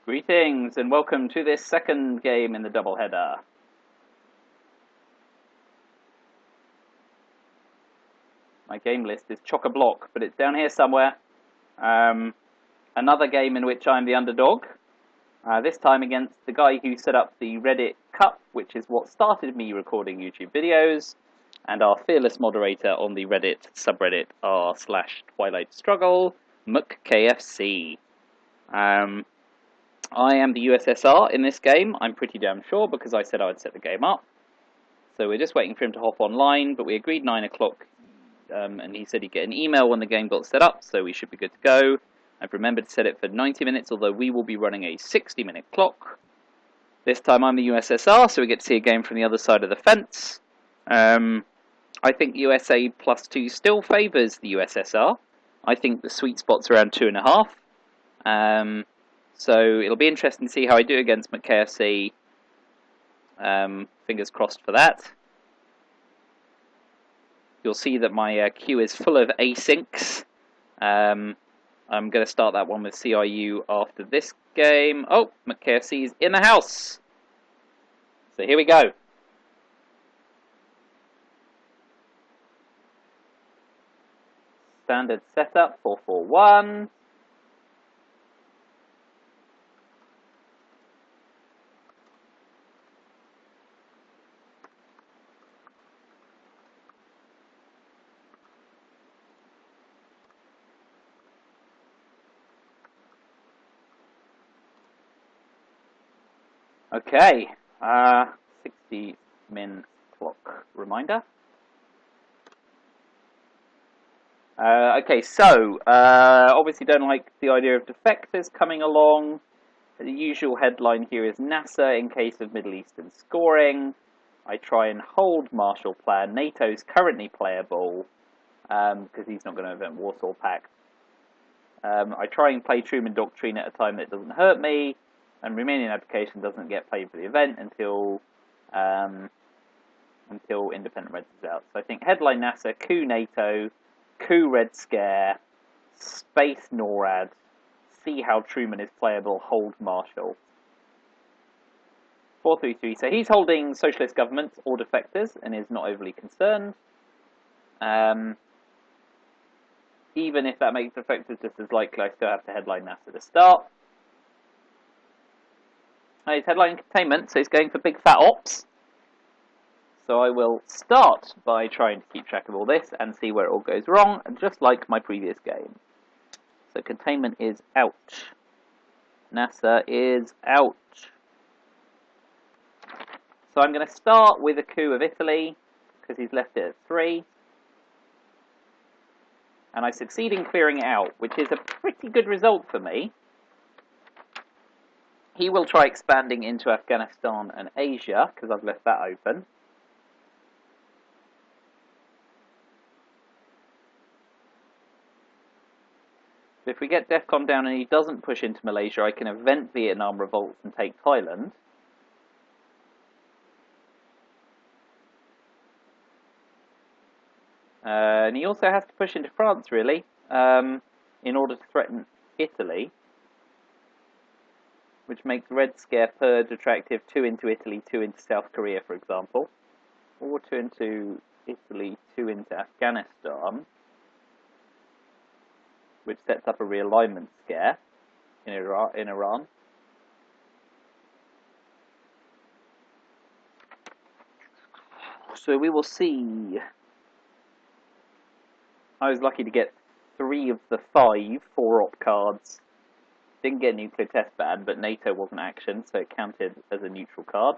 Greetings and welcome to this second game in the doubleheader. My game list is chock-a-block, but it's down here somewhere. Another game in which I'm the underdog. This time against the guy who set up the Reddit Cup, which is what started me recording YouTube videos, and our fearless moderator on the Reddit subreddit r/Twilight Struggle, McKFC. I am the USSR in this game, I'm pretty damn sure, because I said I would set the game up. So we're just waiting for him to hop online, but we agreed 9 o'clock, and he said he'd get an email when the game got set up, so we should be good to go. I've remembered to set it for 90 minutes, although we will be running a 60-minute clock. This time I'm the USSR, so we get to see a game from the other side of the fence. I think USA +2 still favours the USSR. I think the sweet spot's around 2.5. So it'll be interesting to see how I do against McKFC. Fingers crossed for that. You'll see that my queue is full of asyncs. I'm going to start that one with CIU after this game. Oh, McKFC's in the house. So here we go. Standard setup, 4-4-1. Okay, 60-min clock reminder. Okay, so, obviously don't like the idea of defectors coming along. The usual headline here is NASA in case of Middle Eastern scoring. I try and hold Marshall Plan. NATO's currently playable, because he's not going to event Warsaw Pact. I try and play Truman Doctrine at a time that doesn't hurt me, and Romanian application doesn't get played for the event until Independent Reds is out. So I think headline NASA, coup NATO, coup Red Scare, space NORAD, see how Truman is playable, hold Marshall. 4-3-3, so he's holding socialist governments or defectors and is not overly concerned. Even if that makes defectors just as likely, I still have to headline NASA to start. He's headlining containment, so he's going for big fat ops. So I will start by trying to keep track of all this and see where it all goes wrong, just like my previous game. So containment is out. NASA is out. So I'm going to start with a coup of Italy, because he's left it at 3. And I succeed in clearing it out, which is a pretty good result for me. He will try expanding into Afghanistan and Asia, because I've left that open. But if we get DEFCON down and he doesn't push into Malaysia, I can event Vietnam revolts and take Thailand. And he also has to push into France, really, in order to threaten Italy. Which makes Red Scare Purge attractive, 2 into Italy, 2 into South Korea, for example. Or 2 into Italy, 2 into Afghanistan. Which sets up a realignment scare in Iran. So we will see. I was lucky to get 3 of the 5 4-op cards. Didn't get a nuclear test ban, but NATO wasn't action, so it counted as a neutral card.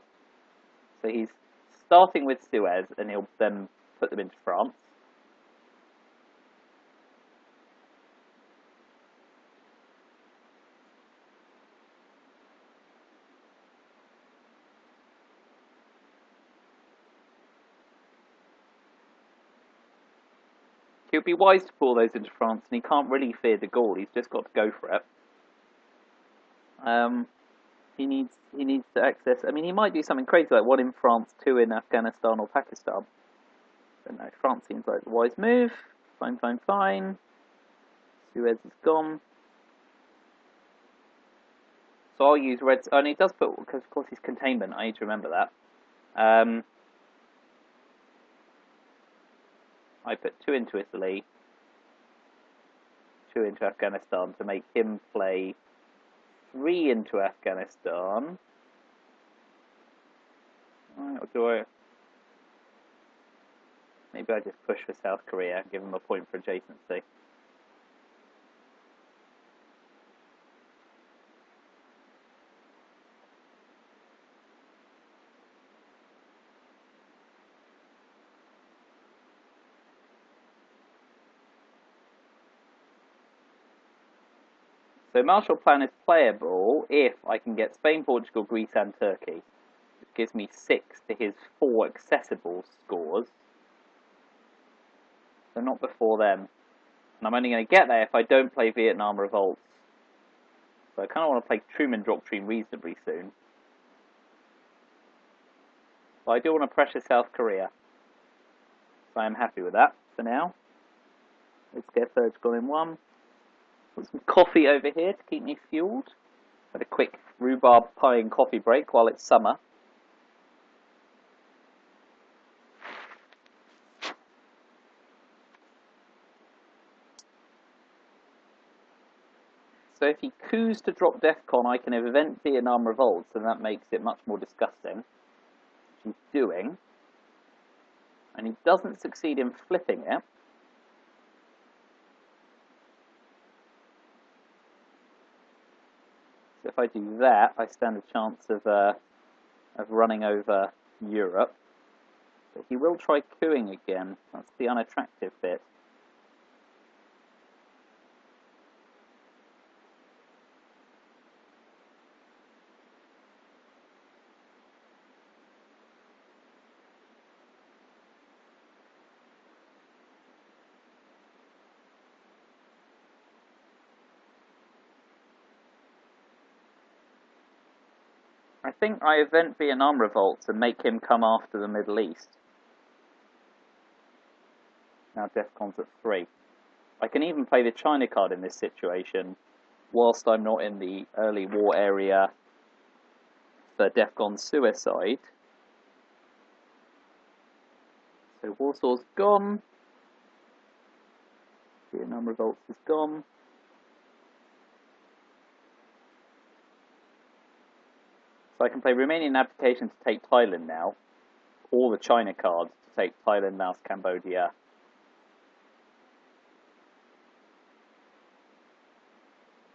So he's starting with Suez, and he'll then put them into France. He would be wise to pull those into France, and he can't really fear de Gaulle. He's just got to go for it. He needs to access. I mean, he might do something crazy like 1 in France, 2 in Afghanistan or Pakistan. But no, France seems like the wise move. Fine, fine, fine. Suez is gone. So I'll use red. Oh, and he does put, because of course he's containment. I need to remember that. I put 2 into Italy, 2 into Afghanistan to make him play 3 into Afghanistan. Right, or do I? Maybe I just push for South Korea and give him a point for adjacency. So Marshall Plan is playable if I can get Spain, Portugal, Greece and Turkey, which gives me 6 to his 4 accessible scores. So not before then. And I'm only going to get there if I don't play Vietnam Revolts. So I kind of want to play Truman Doctrine reasonably soon. But I do want to pressure South Korea. So I am happy with that for now. Let's get Portugal in 1. Put some coffee over here to keep me fueled. Had a quick rhubarb pie and coffee break while it's summer. So if he coups to drop DEFCON, I can event Vietnam Revolts, and that makes it much more disgusting, which he's doing. And he doesn't succeed in flipping it. So if I do that, I stand a chance of running over Europe. But he will try coupping again. That's the unattractive bit. I think I event Vietnam Revolts and make him come after the Middle East. Now DEFCON's at 3. I can even play the China card in this situation, whilst I'm not in the early war area for DEFCON suicide. So Warsaw's gone. Vietnam Revolts is gone. So I can play Romanian Abdication to take Thailand now, or the China cards to take Thailand, Laos, Cambodia.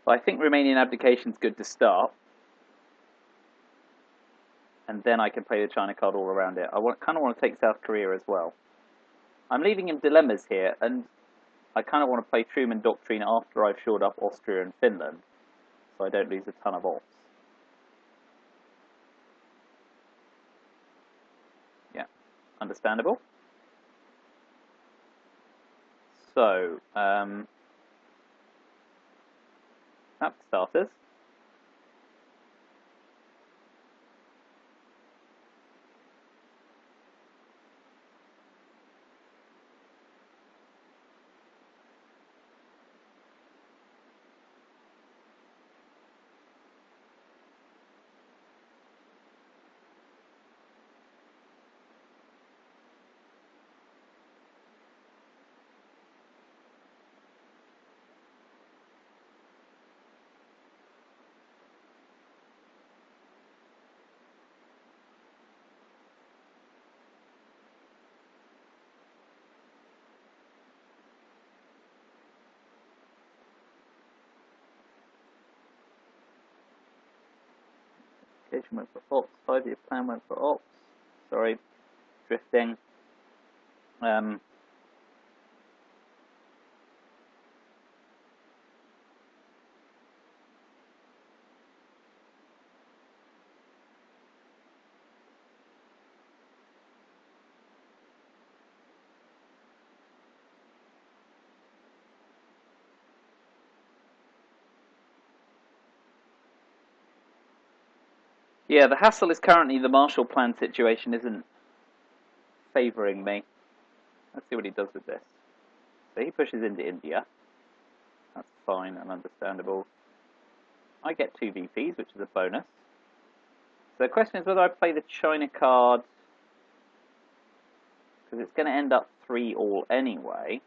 But I think Romanian Abdication is good to start, and then I can play the China card all around it. I kind of want to take South Korea as well. I'm leaving him dilemmas here, and I kind of want to play Truman Doctrine after I've shored up Austria and Finland, so I don't lose a ton of ops. Yeah, understandable. So, map starters. Education went for ops, 5-year plan went for ops. Sorry, drifting. Yeah, the hassle is currently the Marshall Plan situation isn't favouring me. Let's see what he does with this. So he pushes into India. That's fine and understandable. I get 2 VPs, which is a bonus. So the question is whether I play the China card, because it's going to end up 3-all anyway.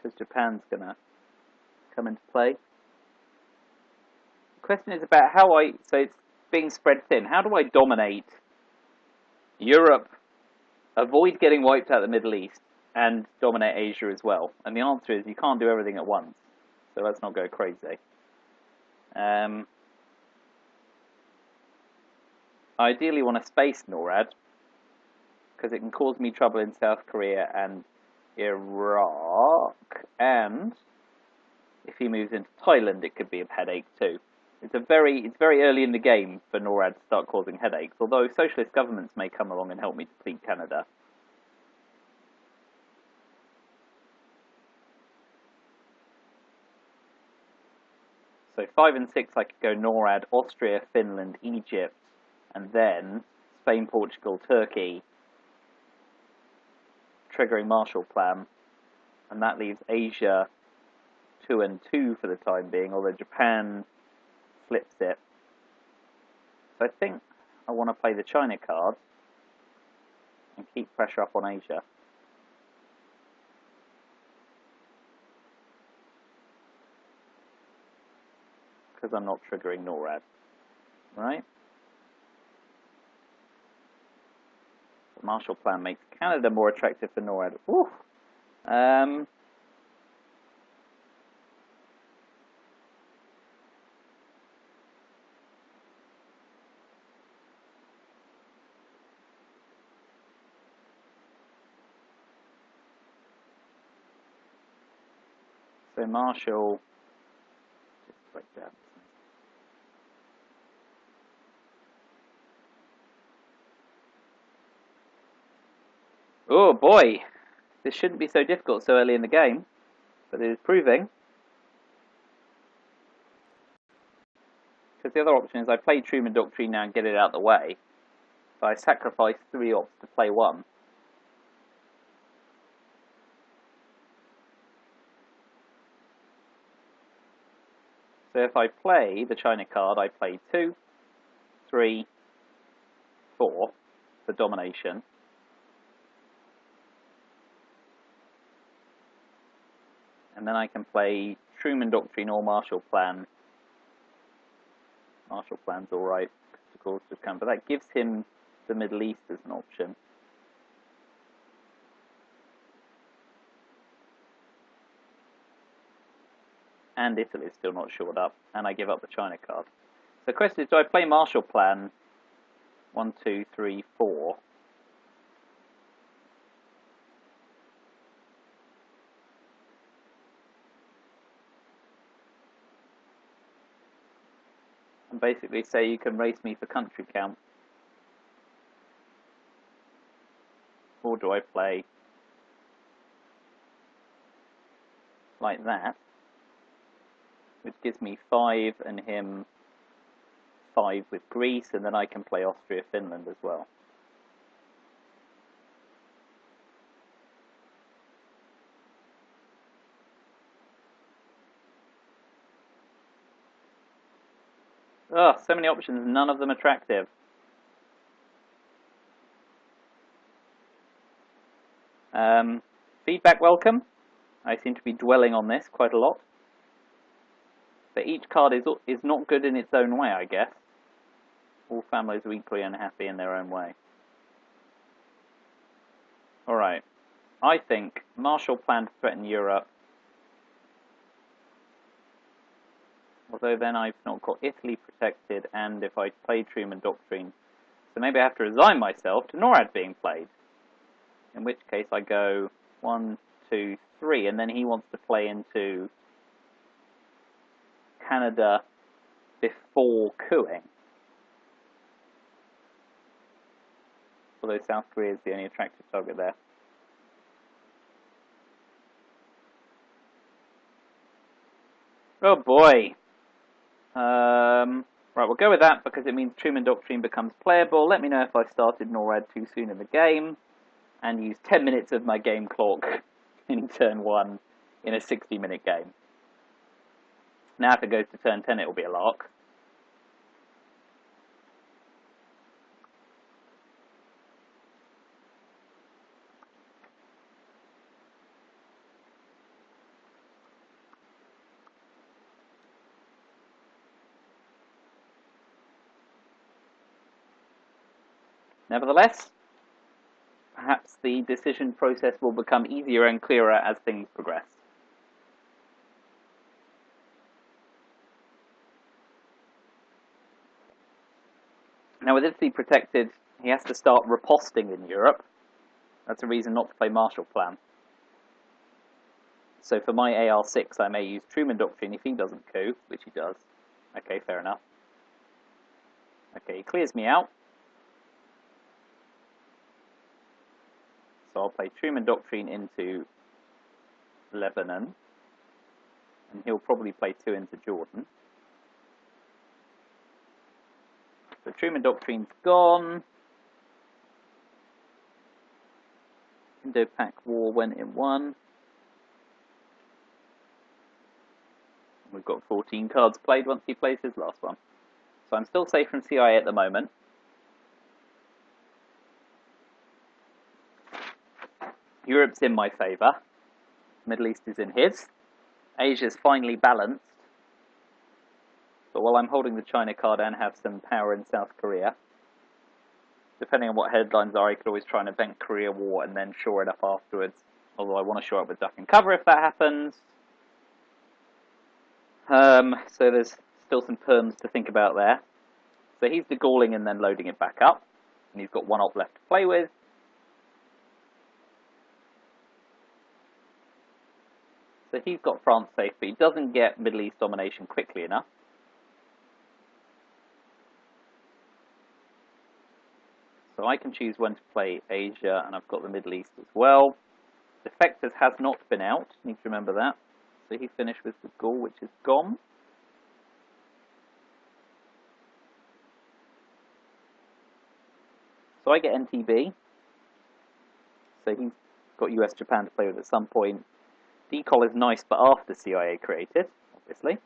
Because Japan's going to come into play. The question is about how so it's being spread thin. How do I dominate Europe, avoid getting wiped out of the Middle East, and dominate Asia as well? And the answer is you can't do everything at once. So let's not go crazy. I ideally want to space NORAD, because it can cause me trouble in South Korea and Iraq, and if he moves into Thailand, it could be a headache too. It's very early in the game for NORAD to start causing headaches, although socialist governments may come along and help me deplete Canada. So 5 and 6 I could go NORAD, Austria, Finland, Egypt, and then Spain, Portugal, Turkey, triggering Marshall Plan, and that leaves Asia 2 and 2 for the time being, although Japan flips it. So I think I want to play the China card and keep pressure up on Asia. Because I'm not triggering NORAD, right? The Marshall Plan makes Canada more attractive for NORAD. Ooh. So Marshall, just break that. Oh boy, this shouldn't be so difficult so early in the game, but it is proving. Because the other option is I play Truman Doctrine now and get it out of the way, but I sacrifice 3 ops to play 1. So if I play the China card, I play 2, 3, 4 for domination. And then I can play Truman Doctrine or Marshall Plan. Marshall Plan's alright, of course, but that gives him the Middle East as an option. And Italy's still not shored up, and I give up the China card. So the question is, do I play Marshall Plan 1, 2, 3, 4? And basically say you can race me for country count. Or do I play like that, which gives me 5 and him 5 with Greece, and then I can play Austria, Finland as well. Oh, so many options, none of them attractive. Feedback welcome. I seem to be dwelling on this quite a lot. But each card is not good in its own way, I guess. All families are equally unhappy in their own way. Alright. I think Marshall Plan to threaten Europe. Although then I've not got Italy protected, and if I play Truman Doctrine, so maybe I have to resign myself to NORAD being played. In which case I go 1, 2, 3, and then he wants to play into Canada before cooing. Although South Korea is the only attractive target there. Oh boy. Right, we'll go with that because it means Truman Doctrine becomes playable. Let me know if I started NORAD too soon in the game and used 10 minutes of my game clock in turn 1 in a 60-minute game. Now if it goes to turn 10, it will be a lark. Nevertheless, perhaps the decision process will become easier and clearer as things progress. Now with Italy protected, he has to start riposting in Europe. That's a reason not to play Marshall Plan. So for my AR6, I may use Truman Doctrine if he doesn't coup, which he does. Okay, fair enough. Okay, he clears me out. So I'll play Truman Doctrine into Lebanon. And he'll probably play 2 into Jordan. So Truman Doctrine's gone. Indo-Pak War went in 1. We've got 14 cards played once he plays his last one. So I'm still safe from CIA at the moment. Europe's in my favour. Middle East is in his. Asia's finally balanced. But while I'm holding the China card and have some power in South Korea, depending on what headlines are, I could always try and event Korea War and then shore it up afterwards. Although I want to shore up with duck and cover if that happens. So there's still some perms to think about there. So he's degalling and then loading it back up. And he's got 1 op left to play with. So he's got France safe, but he doesn't get Middle East domination quickly enough. So I can choose when to play Asia, and I've got the Middle East as well. Defectors has not been out, need to remember that. So he finished with the Gaul, which is gone. So I get NTB. So he's got US-Japan to play with at some point. Decol is nice, but after CIA created, obviously.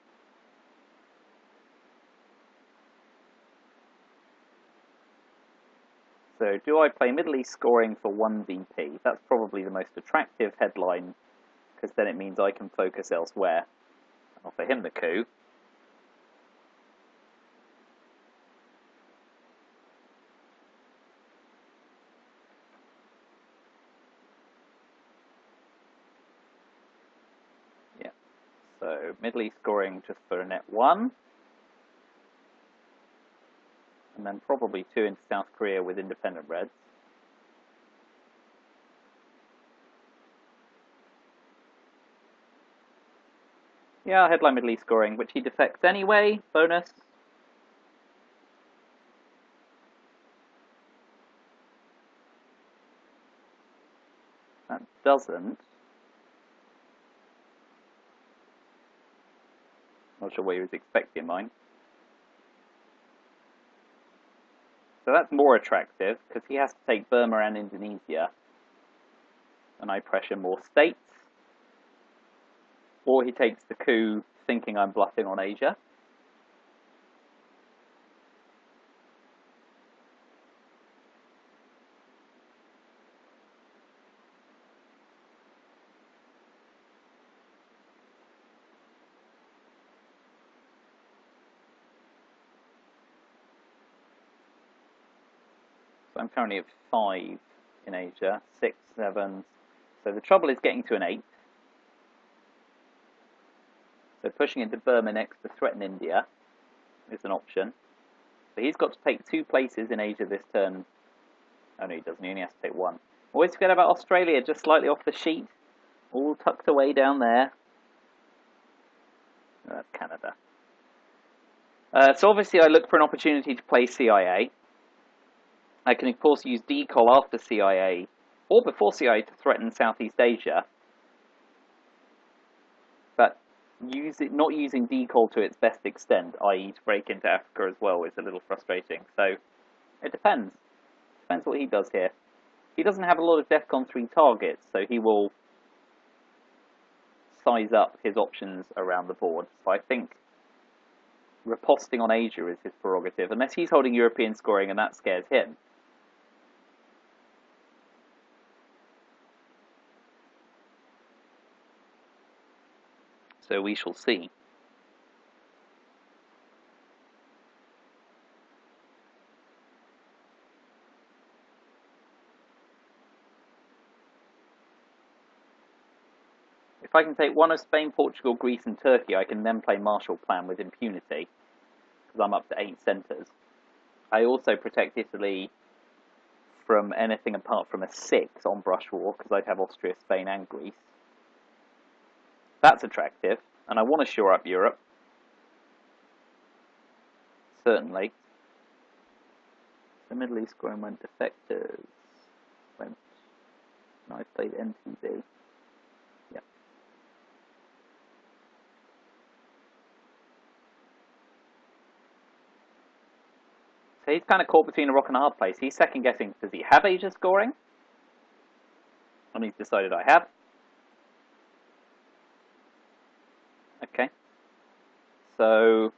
So do I play Middle East scoring for 1 VP? That's probably the most attractive headline, because then it means I can focus elsewhere. I'll offer him the coup. Yeah. So Middle East scoring just for a net 1. And then probably 2 into South Korea with independent Reds. Yeah, headline Middle East scoring, which he defects anyway. Bonus. That doesn't. Not sure what he was expecting mine. So that's more attractive, because he has to take Burma and Indonesia. And I pressure more states. Or he takes the coup thinking I'm bluffing on Asia. So I'm currently at 5 in Asia, 6, 7. So the trouble is getting to an 8. So pushing into Burma next to threaten India is an option. So he's got to take 2 places in Asia this turn. Oh no, he doesn't. He only has to take 1. Always forget about Australia, just slightly off the sheet. All tucked away down there. Oh, that's Canada. So obviously I look for an opportunity to play CIA. I can of course use decol after CIA, or before CIA to threaten Southeast Asia. But not using decol to its best extent, i.e. to break into Africa as well, is a little frustrating. So it depends. Depends what he does here. He doesn't have a lot of DEFCON 3 targets, so he will size up his options around the board. So I think riposting on Asia is his prerogative, unless he's holding European scoring and that scares him. So we shall see. If I can take one of Spain, Portugal, Greece and Turkey, I can then play Marshall Plan with impunity, because I'm up to 8 centres. I also protect Italy from anything apart from a 6 on brush war, because I'd have Austria, Spain and Greece. That's attractive, and I want to shore up Europe. Certainly. The Middle East scoring went defectors. Went. No, I played NTB. Yep. So he's kind of caught between a rock and a hard place. He's second guessing, does he have Asia scoring? And he's decided I have. Okay. So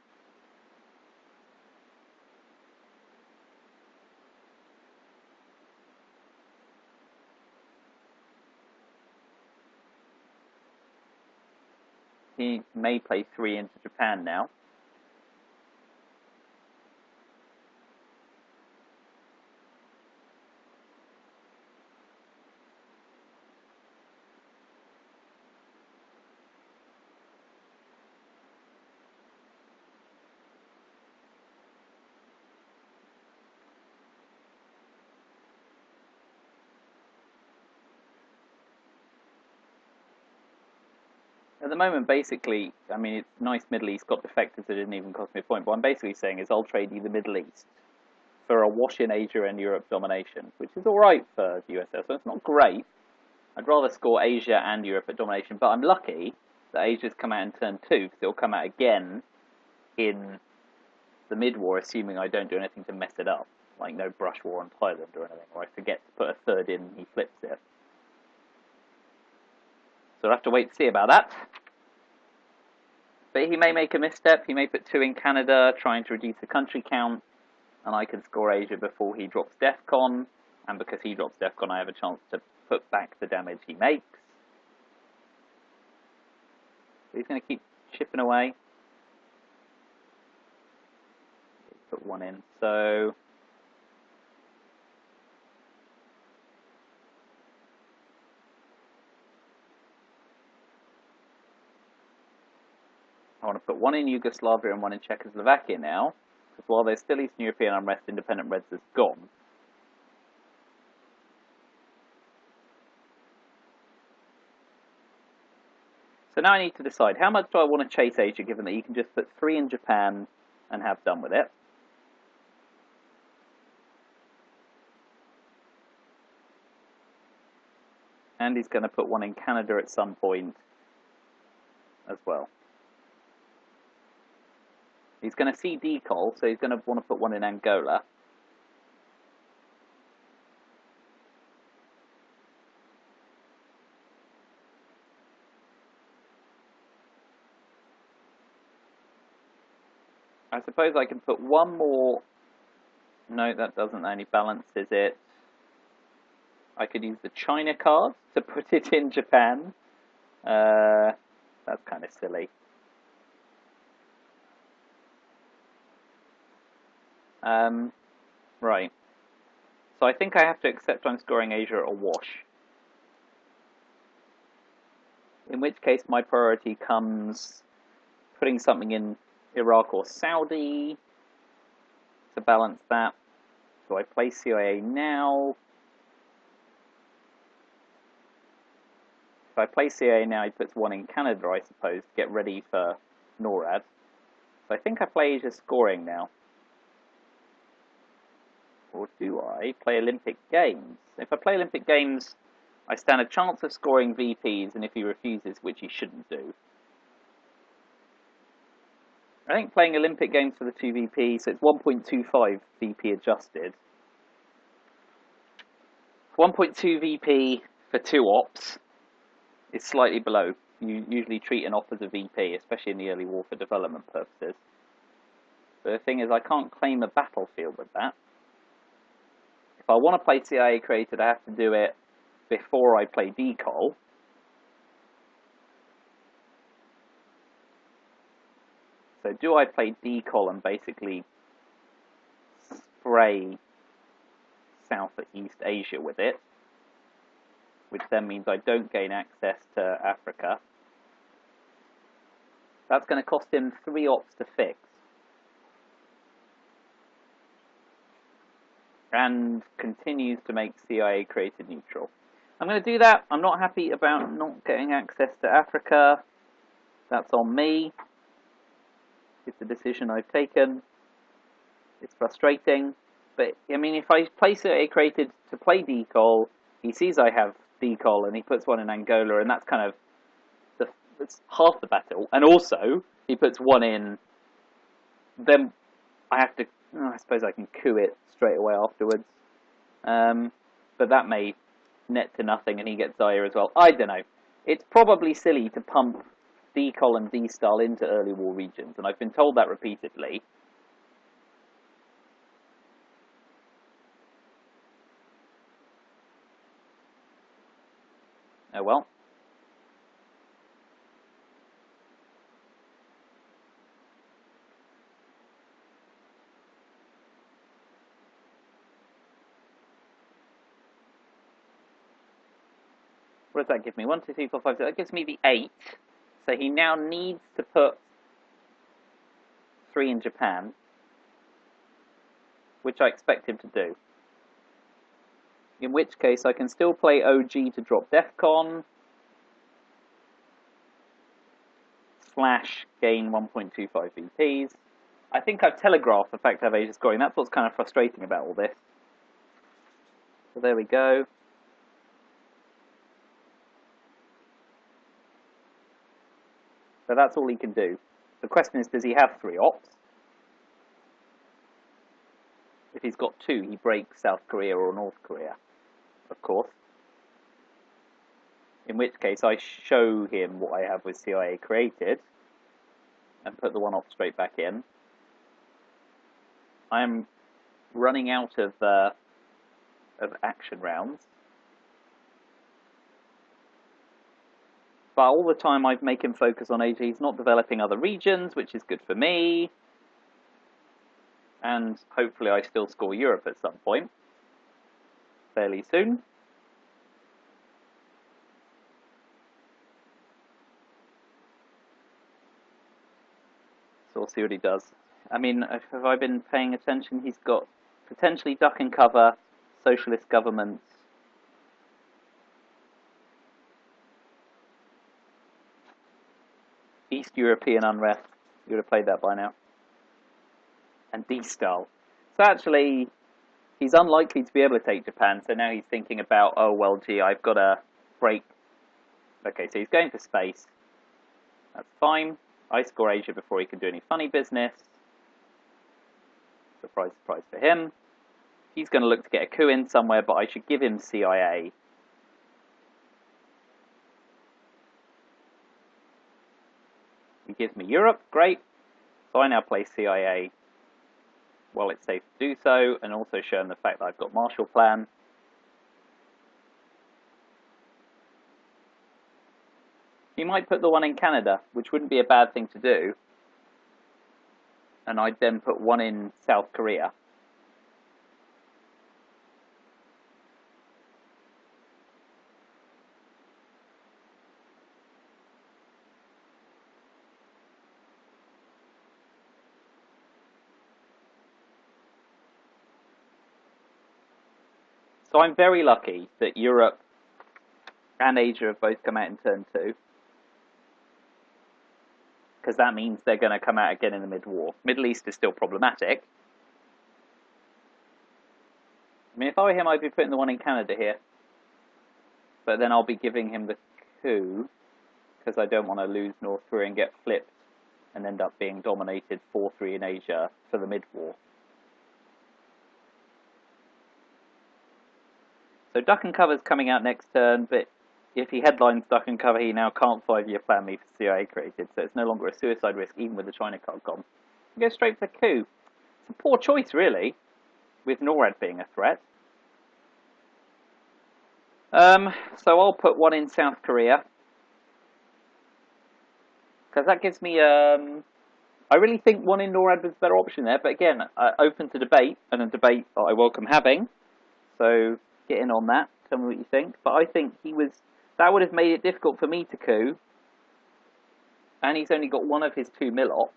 he may play 3 into Japan now. At the moment, basically, I mean, it's nice Middle East got defectors, it didn't even cost me a point. What I'm basically saying is I'll trade you the Middle East for a wash in Asia and Europe domination, which is alright for the USL. So it's not great. I'd rather score Asia and Europe at domination, but I'm lucky that Asia's come out in turn 2, because it'll come out again in the mid-war, assuming I don't do anything to mess it up, like no brush war on Thailand or anything, or I forget to put a third in and he flips it. So I'll have to wait to see about that. But he may make a misstep. He may put 2 in Canada, trying to reduce the country count, and I can score Asia before he drops DEFCON. And because he drops DEFCON, I have a chance to put back the damage he makes. So he's going to keep chipping away. Put 1 in. So I want to put 1 in Yugoslavia and 1 in Czechoslovakia now, because while there's still Eastern European unrest, independent Reds is gone. So now I need to decide, how much do I want to chase Asia, given that you can just put 3 in Japan and have done with it? And he's going to put 1 in Canada at some point as well. He's going to see decol, so he's going to want to put 1 in Angola. I suppose I can put 1 more. No, that doesn't only balances it. I could use the China card to put it in Japan. That's kind of silly. Right. So I think I have to accept I'm scoring Asia at a wash. In which case my priority comes putting something in Iraq or Saudi to balance that. So I play CIA now. If I play CIA now, he puts 1 in Canada, I suppose, to get ready for NORAD. So I think I play Asia scoring now. Or do I play Olympic Games? If I play Olympic Games, I stand a chance of scoring VPs, and if he refuses, which he shouldn't do, I think playing Olympic Games for the 2VP, so it's 1.25 VP adjusted. 1.2 VP for 2 ops is slightly below. You usually treat an op as a VP, especially in the early war for development purposes. But the thing is, I can't claim a battlefield with that. If I want to play CIA created, I have to do it before I play decol. So do I play decol and basically spray Southeast Asia with it, which then means I don't gain access to Africa. That's going to cost him 3 ops to fix. And continues to make CIA created neutral. I'm going to do that. I'm not happy about not getting access to Africa. That's on me. It's a decision I've taken. It's frustrating. But, I mean, if I play CIA created to play decol, he sees I have decol and he puts one in Angola, and that's kind of it's half the battle. And also, he puts one in, then I have to, I suppose I can coup it straight away afterwards. But that may net to nothing and he gets Zaire as well. I don't know. It's probably silly to pump decol and D-style into early war regions, and I've been told that repeatedly. Oh well. What does that give me? 1, 2, 3, 4, 5, 6. That gives me the 8. So he now needs to put 3 in Japan, which I expect him to do. In which case I can still play OG to drop DEFCON, / gain 1.25 VPs. I think I've telegraphed the fact I have Asia scoring. That's what's kind of frustrating about all this. So there we go. So that's all he can do. The question is, does he have 3 ops? If he's got 2, he breaks South Korea or North Korea, of course. In which case I show him what I have with CIA created and put the 1 op straight back in. I'm running out of action rounds. But all the time I make him focus on Asia. He's not developing other regions, which is good for me. And hopefully I still score Europe at some point. Fairly soon. So we'll see what he does. I mean, have I been paying attention? He's got potentially duck and cover, socialist governments, East European unrest. You would have played that by now. And D-style. So actually, he's unlikely to be able to take Japan, so now he's thinking about, oh, well, gee, I've got to break. Okay, so he's going for space. That's fine. I score Asia before he can do any funny business. Surprise, surprise for him. He's going to look to get a coup in somewhere, but I should give him CIA. He gives me Europe, great. So I now play CIA while it's safe to do so, and also show him the fact that I've got Marshall Plan. He might put the 1 in Canada, which wouldn't be a bad thing to do. And I'd then put 1 in South Korea. So I'm very lucky that Europe and Asia have both come out in turn 2. Because that means they're going to come out again in the mid-war. Middle East is still problematic. I mean, if I were him, I'd be putting the 1 in Canada here. But then I'll be giving him the coup, because I don't want to lose North Korea and get flipped and end up being dominated 4-3 in Asia for the mid-war. So Duck and Cover's coming out next turn, but if he headlines Duck and Cover, he now can't 5-year plan me for CIA created, so it's no longer a suicide risk, even with the China card gone. He goes straight for the coup. It's a poor choice, really, with NORAD being a threat. So I'll put one in South Korea, because that gives me, I really think one in NORAD was a better option there, but again, open to debate, and a debate that I welcome having, so get in on that, tell me what you think. But I think that would have made it difficult for me to coup, and he's only got one of his 2 mil ops.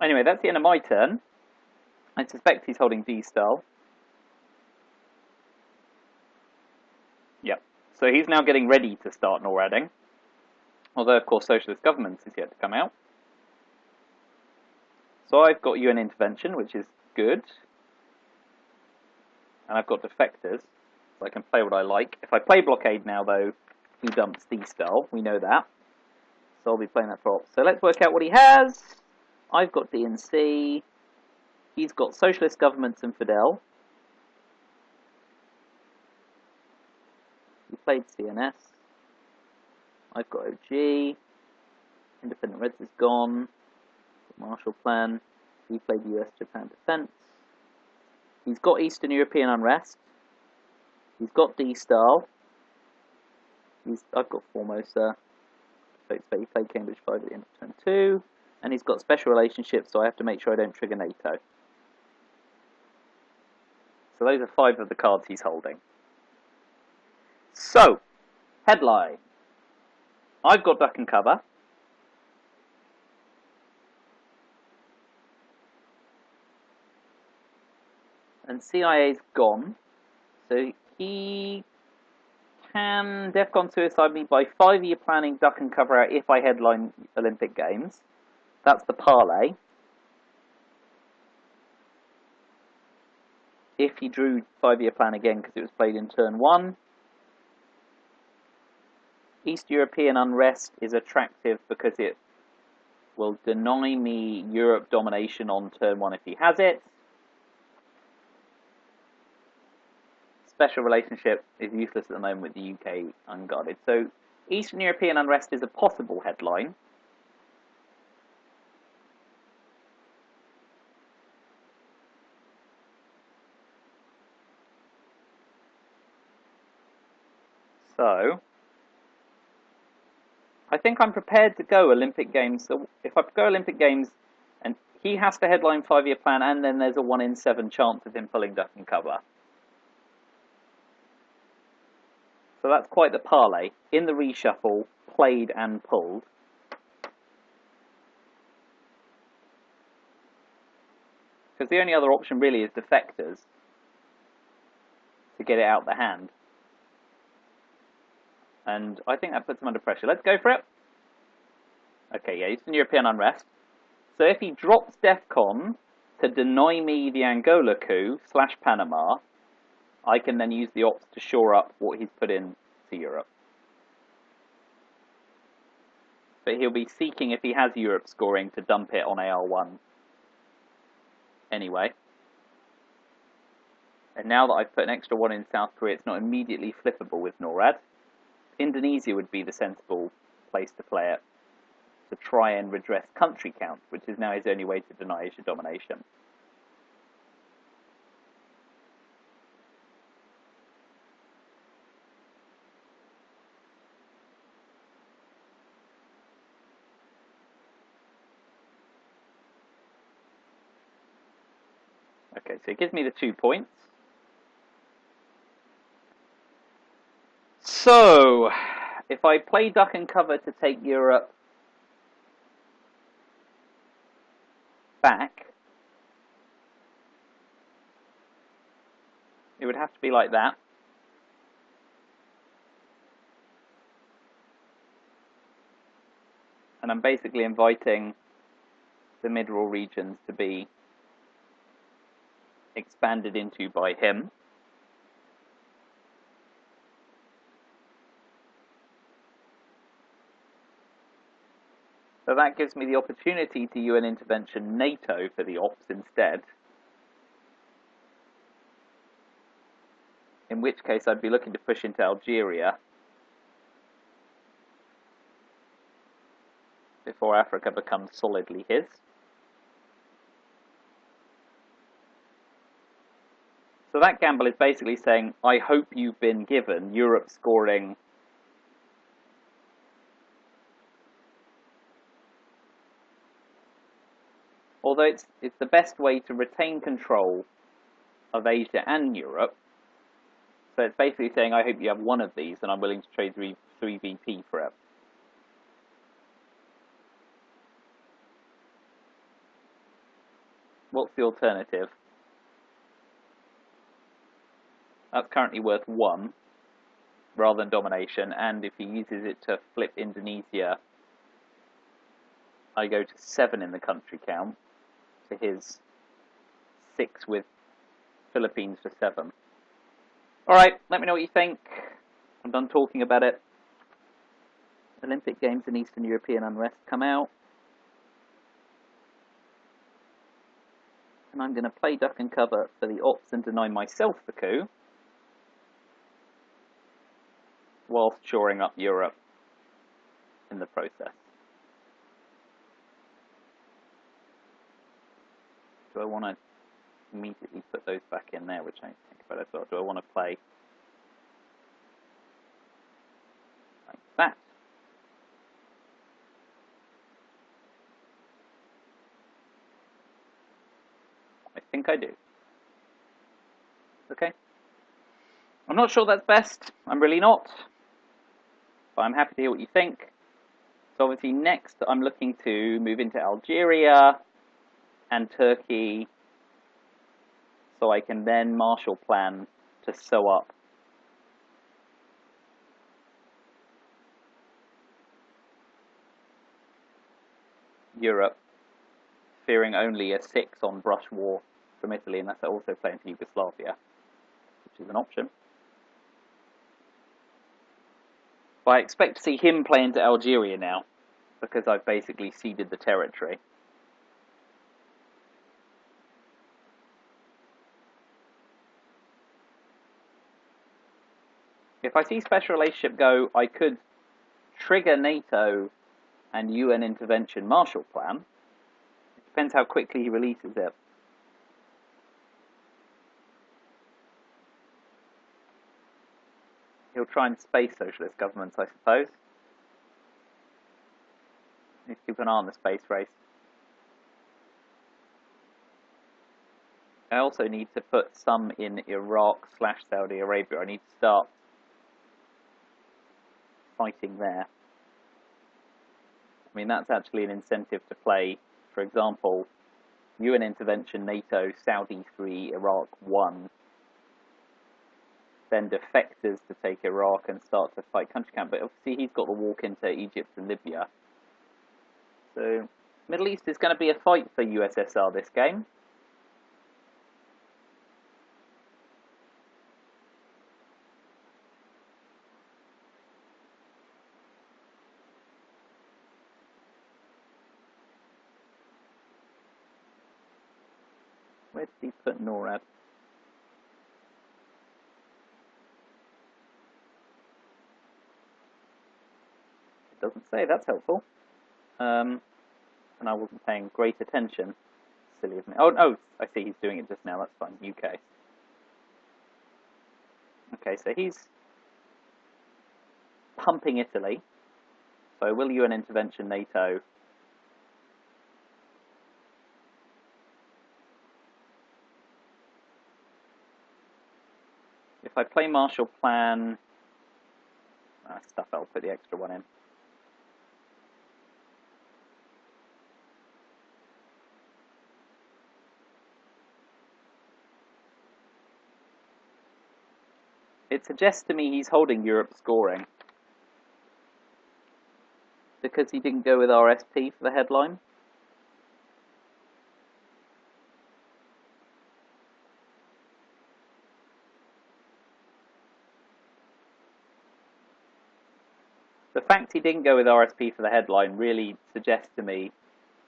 Anyway, that's the end of my turn. I suspect he's holding D-style. Yep. So he's now getting ready to start NORADing. Although, of course, socialist governments is yet to come out. So I've got UN intervention, which is good. And I've got defectors, so I can play what I like. If I play blockade now, though, he dumps D-style. We know that. So I'll be playing that for ops. So let's work out what he has. I've got DNC. He's got socialist governments and Fidel. He played CNS. I've got OG. Independent Reds is gone. Marshall Plan. He played US-Japan defense. He's got Eastern European unrest. He's got D-style. I've got Formosa. So he played Cambridge 5 at the end of turn 2. And he's got special relationships, so I have to make sure I don't trigger NATO. So those are 5 of the cards he's holding. So, headline. I've got Duck and Cover. And CIA's gone. So he can DEFCON suicide me by 5-year planning Duck and Cover out if I headline Olympic Games. That's the parlay. If he drew 5-year plan again because it was played in turn 1. East European unrest is attractive because it will deny me Europe domination on turn 1 if he has it. Special relationship is useless at the moment with the UK unguarded. So Eastern European unrest is a possible headline. So I think I'm prepared to go Olympic Games. So if I go Olympic Games and he has to headline 5-year plan, and then there's a 1 in 7 chance of him pulling Duck and Cover. So that's quite the parlay. In the reshuffle, played and pulled. Because the only other option really is defectors to get it out the hand. And I think that puts him under pressure. Let's go for it. Okay, yeah, Eastern European unrest. So if he drops DEFCON to deny me the Angola coup / Panama, I can then use the ops to shore up what he's put in to Europe. But he'll be seeking, if he has Europe scoring, to dump it on AR1 anyway. And now that I've put an extra 1 in South Korea, it's not immediately flippable with NORAD. Indonesia would be the sensible place to play it, to try and redress country count, which is now his only way to deny Asia domination. Okay, so it gives me the 2 points. So, if I play Duck and Cover to take Europe back, it would have to be like that. And I'm basically inviting the mid-rural regions to be expanded into by him. So that gives me the opportunity to UN intervention NATO for the ops instead. In which case I'd be looking to push into Algeria before Africa becomes solidly his. So that gamble is basically saying, I hope you've been given Europe scoring although it's the best way to retain control of Asia and Europe. So it's basically saying, I hope you have one of these, and I'm willing to trade 3 VP for it. What's the alternative? That's currently worth 1, rather than domination, and if he uses it to flip Indonesia, I go to 7 in the country count, to his 6 with Philippines for 7. Alright, let me know what you think. I'm done talking about it. Olympic Games and Eastern European unrest come out. And I'm going to play duck and cover for the ops and deny myself the coup, whilst shoring up Europe in the process. Do I want to immediately put those back in there, which I think about as well? Do I want to play like that? I think I do. Okay. I'm not sure that's best. I'm really not. But I'm happy to hear what you think. So obviously next I'm looking to move into Algeria and Turkey, so I can then Marshall Plan to sew up Europe, fearing only a 6 on brush war from Italy, and that's also playing to Yugoslavia, which is an option. But I expect to see him play into Algeria now, because I've basically ceded the territory. If I see special relationship go, I could trigger NATO and UN intervention Marshall Plan. It depends how quickly he releases it. He'll try and space socialist governments, I suppose. Need to keep an eye on the space race. I also need to put some in Iraq/Saudi Arabia. I need to start fighting there. I mean, that's actually an incentive to play, for example, UN intervention, NATO, Saudi 3, Iraq 1, then defectors to take Iraq and start to fight country camp. But obviously he's got the walk into Egypt and Libya. So Middle East is going to be a fight for USSR this game. Where did he put NORAD? It doesn't say, that's helpful. And I wasn't paying great attention. Silly of me. Oh, no, I see he's doing it just now, that's fine. UK. Okay, so he's pumping Italy. So will UN intervention NATO? If I play Marshall Plan, stuff, I'll put the extra one in. It suggests to me he's holding Europe scoring, because he didn't go with RSP for the headline. The the fact he didn't go with RSP for the headline really suggests to me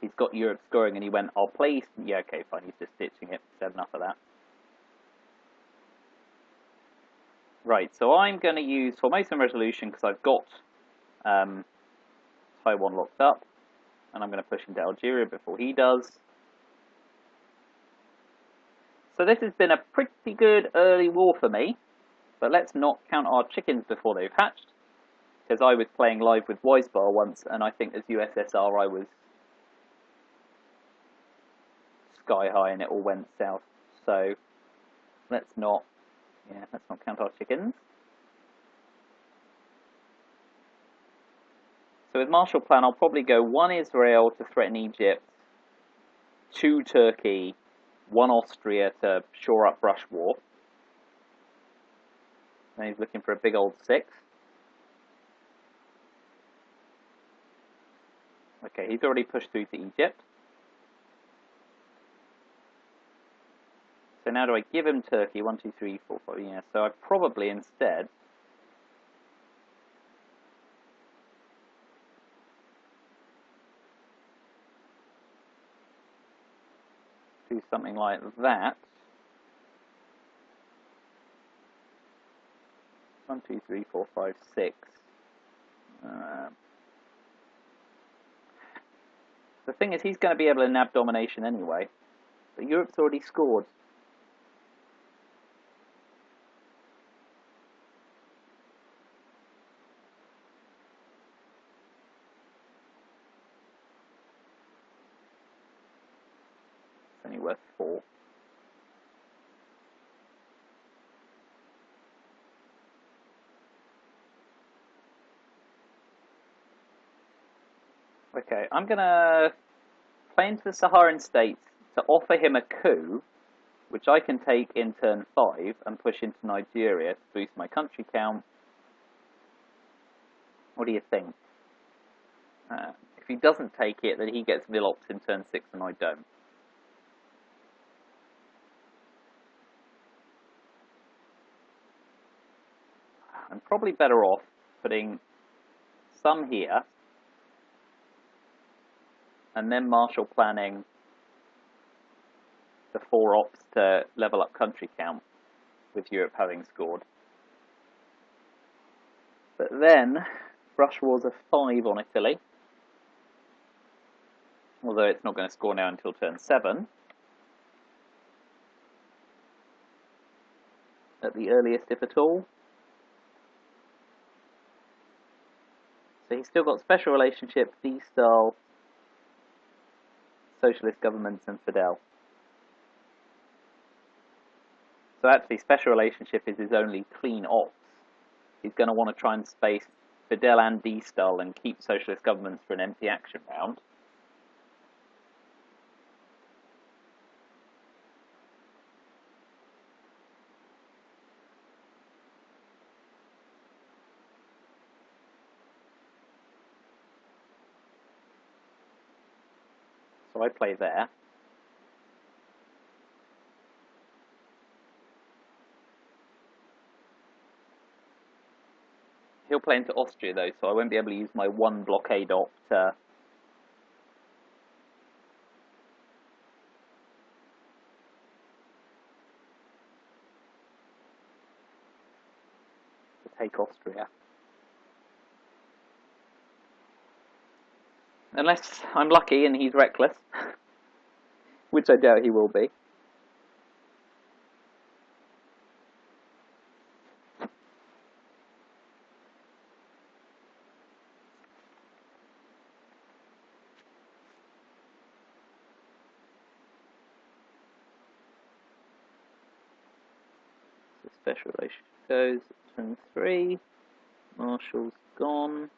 he's got Europe scoring, and he went, I'll play Eastern. Yeah, okay, fine, he's just ditching it. Said enough of that. Right, so I'm going to use formation resolution because I've got Taiwan locked up, and I'm going to push into Algeria before he does. So this has been a pretty good early war for me, but let's not count our chickens before they've hatched, because I was playing live with Wisebar once, and I think as USSR I was sky high and it all went south. So let's not count our chickens. So with Marshall Plan, I'll probably go 1 Israel to threaten Egypt, 2 Turkey, 1 Austria to shore up brush war. And he's looking for a big old 6. Okay, he's already pushed through to Egypt. So now do I give him Turkey? 1, 2, 3, 4, 5. Yeah, so I probably instead do something like that. 1, 2, 3, 4, 5, 6. The thing is, he's going to be able to nab domination anyway. But Europe's already scored. It's only worth 4. Okay, I'm going to play into the Saharan states to offer him a coup, which I can take in turn 5 and push into Nigeria to boost my country count. What do you think? If he doesn't take it, then he gets Milops in turn 6 and I don't. I'm probably better off putting some here and then Marshall planning the 4 ops to level up country count with Europe having scored. But then brush wars are 5 on Italy, although it's not going to score now until turn 7 at the earliest, if at all. So he's still got special relationship, D-style, socialist governments and Fidel. So actually special relationship is his only clean ops. He's going to want to try and space Fidel and D-style and keep socialist governments for an empty action round. So I play there. He'll play into Austria though, so I won't be able to use my 1 blockade op to take Austria. Unless I'm lucky and he's reckless, which I doubt he will be. So special relationship goes turn 3. Marshall's gone.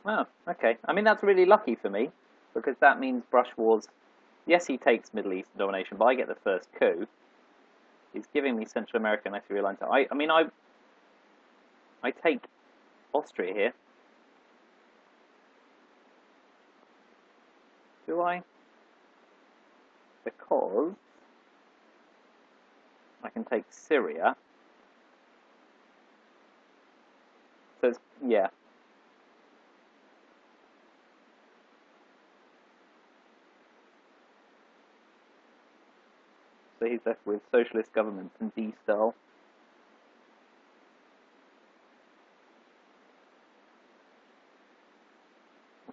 Oh, okay. I mean, that's really lucky for me, because that means brush wars. Yes, he takes Middle East domination, but I get the first coup. He's giving me Central America and Ethereal lines. I mean, I take Austria here. Do I? Because I can take Syria. So it's, yeah. So he's left with socialist governments and D-style.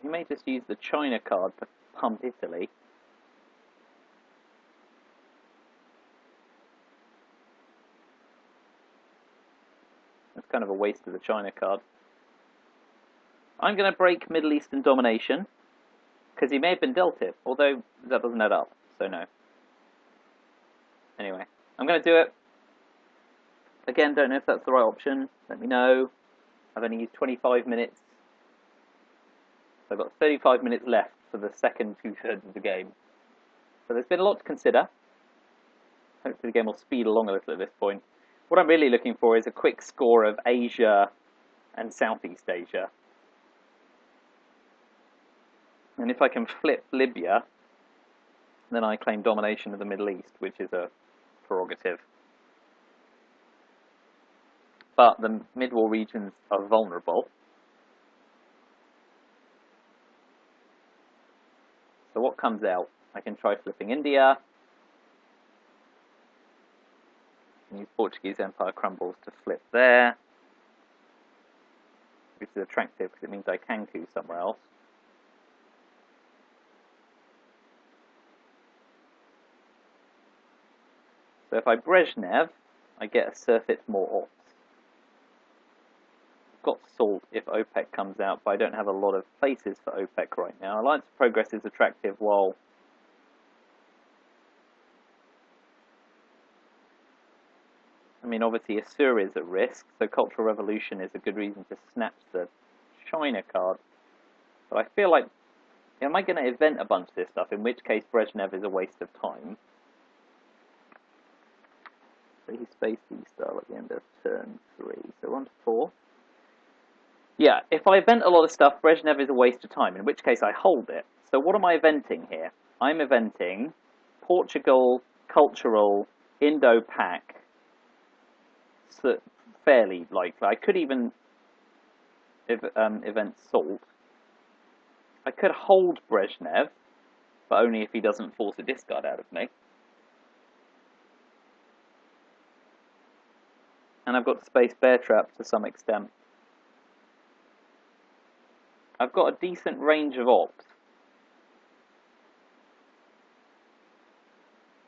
He may just use the China card to pump Italy. That's kind of a waste of the China card. I'm going to break Middle Eastern domination, because he may have been dealt it, although that doesn't add up, so no. Anyway, I'm going to do it. Again, don't know if that's the right option. Let me know. I've only used 25 minutes. So I've got 35 minutes left for the second two-thirds of the game. So there's been a lot to consider. Hopefully the game will speed along a little at this point. What I'm really looking for is a quick score of Asia and Southeast Asia. And if I can flip Libya, then I claim domination of the Middle East, which is a prerogative. But the mid-war regions are vulnerable. So what comes out? I can try flipping India. And use Portuguese Empire crumbles to flip there. Which is attractive because it means I can coup somewhere else. So if I Brezhnev, I get a surfeit more ops. I've got salt if OPEC comes out, but I don't have a lot of places for OPEC right now. Alliance of Progress is attractive while I mean, obviously Assur is at risk, so Cultural Revolution is a good reason to snatch the China card. But I feel like, am I going to event a bunch of this stuff, in which case Brezhnev is a waste of time. So he spaced D-style at the end of turn 3, so 1 to 4. Yeah, if I event a lot of stuff, Brezhnev is a waste of time, in which case I hold it. So what am I eventing here? I'm eventing Portugal, Cultural, Indo-Pac, so fairly likely. I could even event Salt. I could hold Brezhnev, but only if he doesn't force a discard out of me. And I've got Space Bear Trap to some extent. I've got a decent range of ops.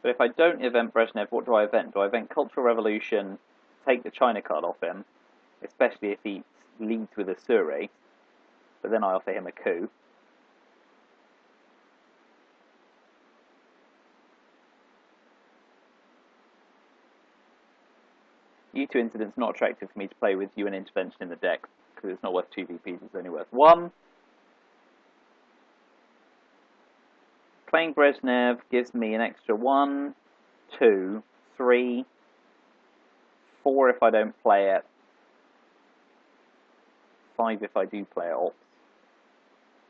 But if I don't event Brezhnev, what do I event? Do I event Cultural Revolution, take the China card off him, especially if he leads with a Surrey, but then I offer him a coup. U2 incident's not attractive for me to play with UN intervention in the deck, because it's not worth 2 VPs, it's only worth 1. Playing Brezhnev gives me an extra 1, 2, 3, 4 if I don't play it, 5 if I do play it ops.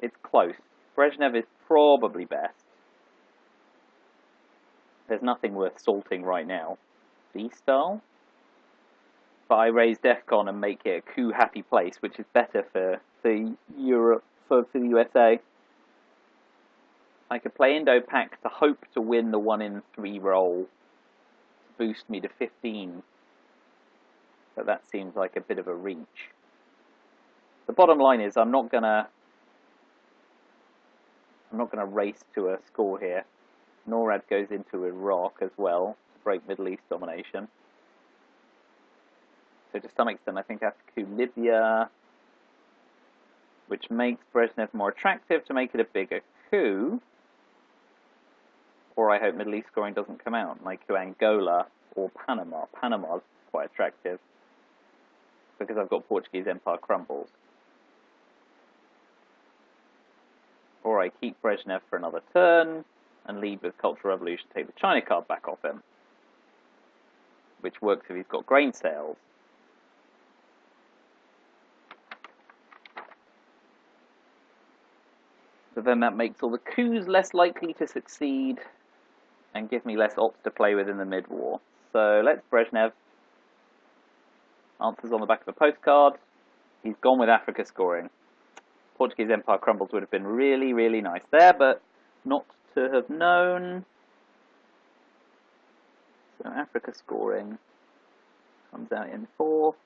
It's close. Brezhnev is probably best. There's nothing worth salting right now. D-style? But I raise DEFCON and make it a coup-happy place, which is better for Europe, for the USA. I could play Indo-Pac to hope to win the 1 in 3 roll, to boost me to 15. But that seems like a bit of a reach. The bottom line is I'm not gonna race to a score here. NORAD goes into Iraq as well to break Middle East domination. So to some extent I think I have to coup Libya, which makes Brezhnev more attractive to make it a bigger coup. Or I hope Middle East scoring doesn't come out, like coup Angola or Panama. Panama's quite attractive because I've got Portuguese Empire crumbles. Or I keep Brezhnev for another turn and lead with Cultural Revolution, take the China card back off him, which works if he's got grain sales. So then that makes all the coups less likely to succeed and give me less ops to play with in the mid-war. So let's Brezhnev. Answers on the back of a postcard. He's gone with Africa scoring. Portuguese Empire crumbles would have been really, really nice there, but not to have known. So Africa scoring comes out in 4.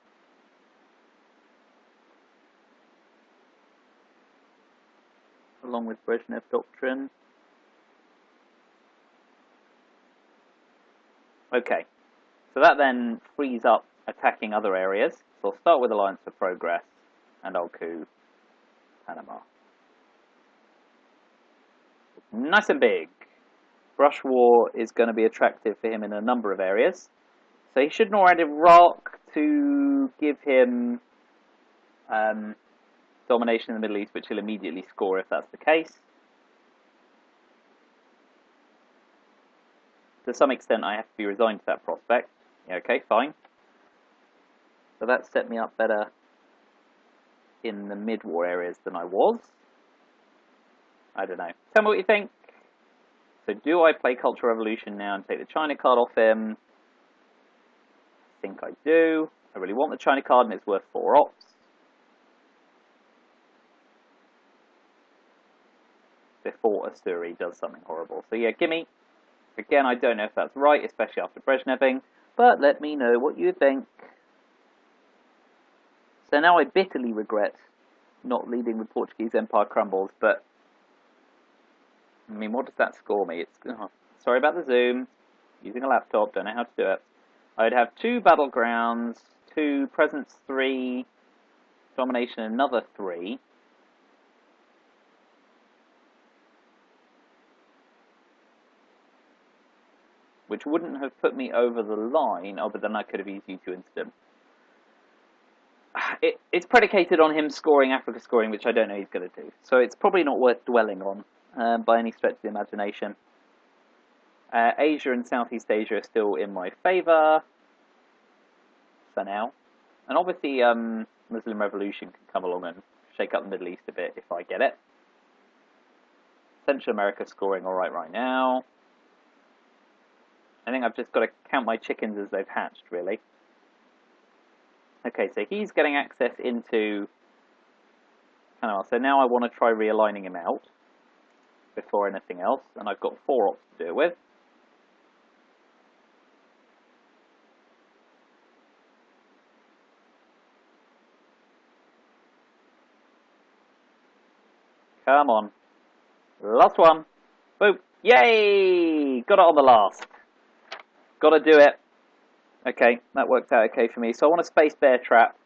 Along with Brezhnev doctrine. Okay, so that then frees up attacking other areas. So I'll start with Alliance for Progress, and I'll coup Panama. Nice and big. Brush War is going to be attractive for him in a number of areas. So he should not add Iraq to give him domination in the Middle East, which he'll immediately score if that's the case. To some extent, I have to be resigned to that prospect. Yeah, okay, fine. So that set me up better in the mid-war areas than I was. I don't know. Tell me what you think. So do I play Cultural Revolution now and take the China card off him? I think I do. I really want the China card and it's worth 4 ops. Before Asuri does something horrible. So yeah, gimme. Again, I don't know if that's right, especially after Brezhneving, but let me know what you think. So now I bitterly regret not leading the Portuguese Empire crumbles, but I mean, what does that score me? It's sorry about the zoom. Using a laptop, don't know how to do it. I would have 2 battlegrounds, 2 presence 3, domination another 3. Which wouldn't have put me over the line. Oh, but then I could have easily 2 instant. It's predicated on him scoring, Africa scoring, which I don't know he's going to do. So it's probably not worth dwelling on by any stretch of the imagination. Asia and Southeast Asia are still in my favour for now. And obviously Muslim Revolution can come along and shake up the Middle East a bit if I get it. Central America scoring alright right now. I think I've just got to count my chickens as they've hatched, really. Okay, so he's getting access into Panama. So now I want to try realigning him out before anything else. And I've got 4 ops to do it with. Come on. Last one. Boom. Yay! Got it on the last. Got to do it. Okay, that worked out okay for me. So I want a space bear trap.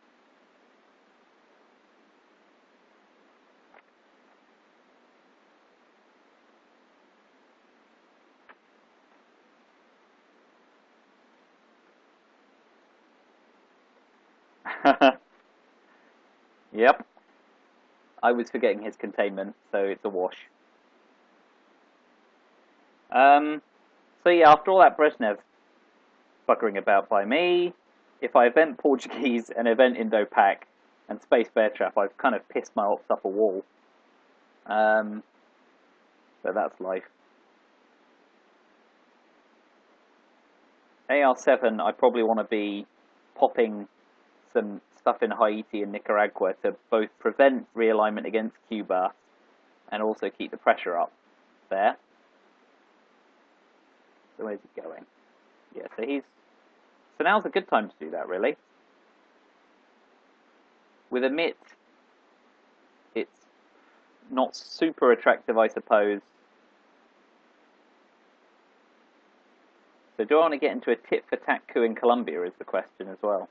Yep. I was forgetting his containment, so it's a wash. So yeah, after all that Brezhnev buggering about by me, if I event Portuguese and event Indo-Pac and Space Bear Trap, I've kind of pissed my ops up a wall. So that's life. AR7, I probably want to be popping some stuff in Haiti and Nicaragua to both prevent realignment against Cuba and also keep the pressure up there. So where's he going? Yeah, so now's a good time to do that, really. With a MIT, it's not super attractive, I suppose. So do I want to get into a tit-for-tat coup in Colombia is the question as well.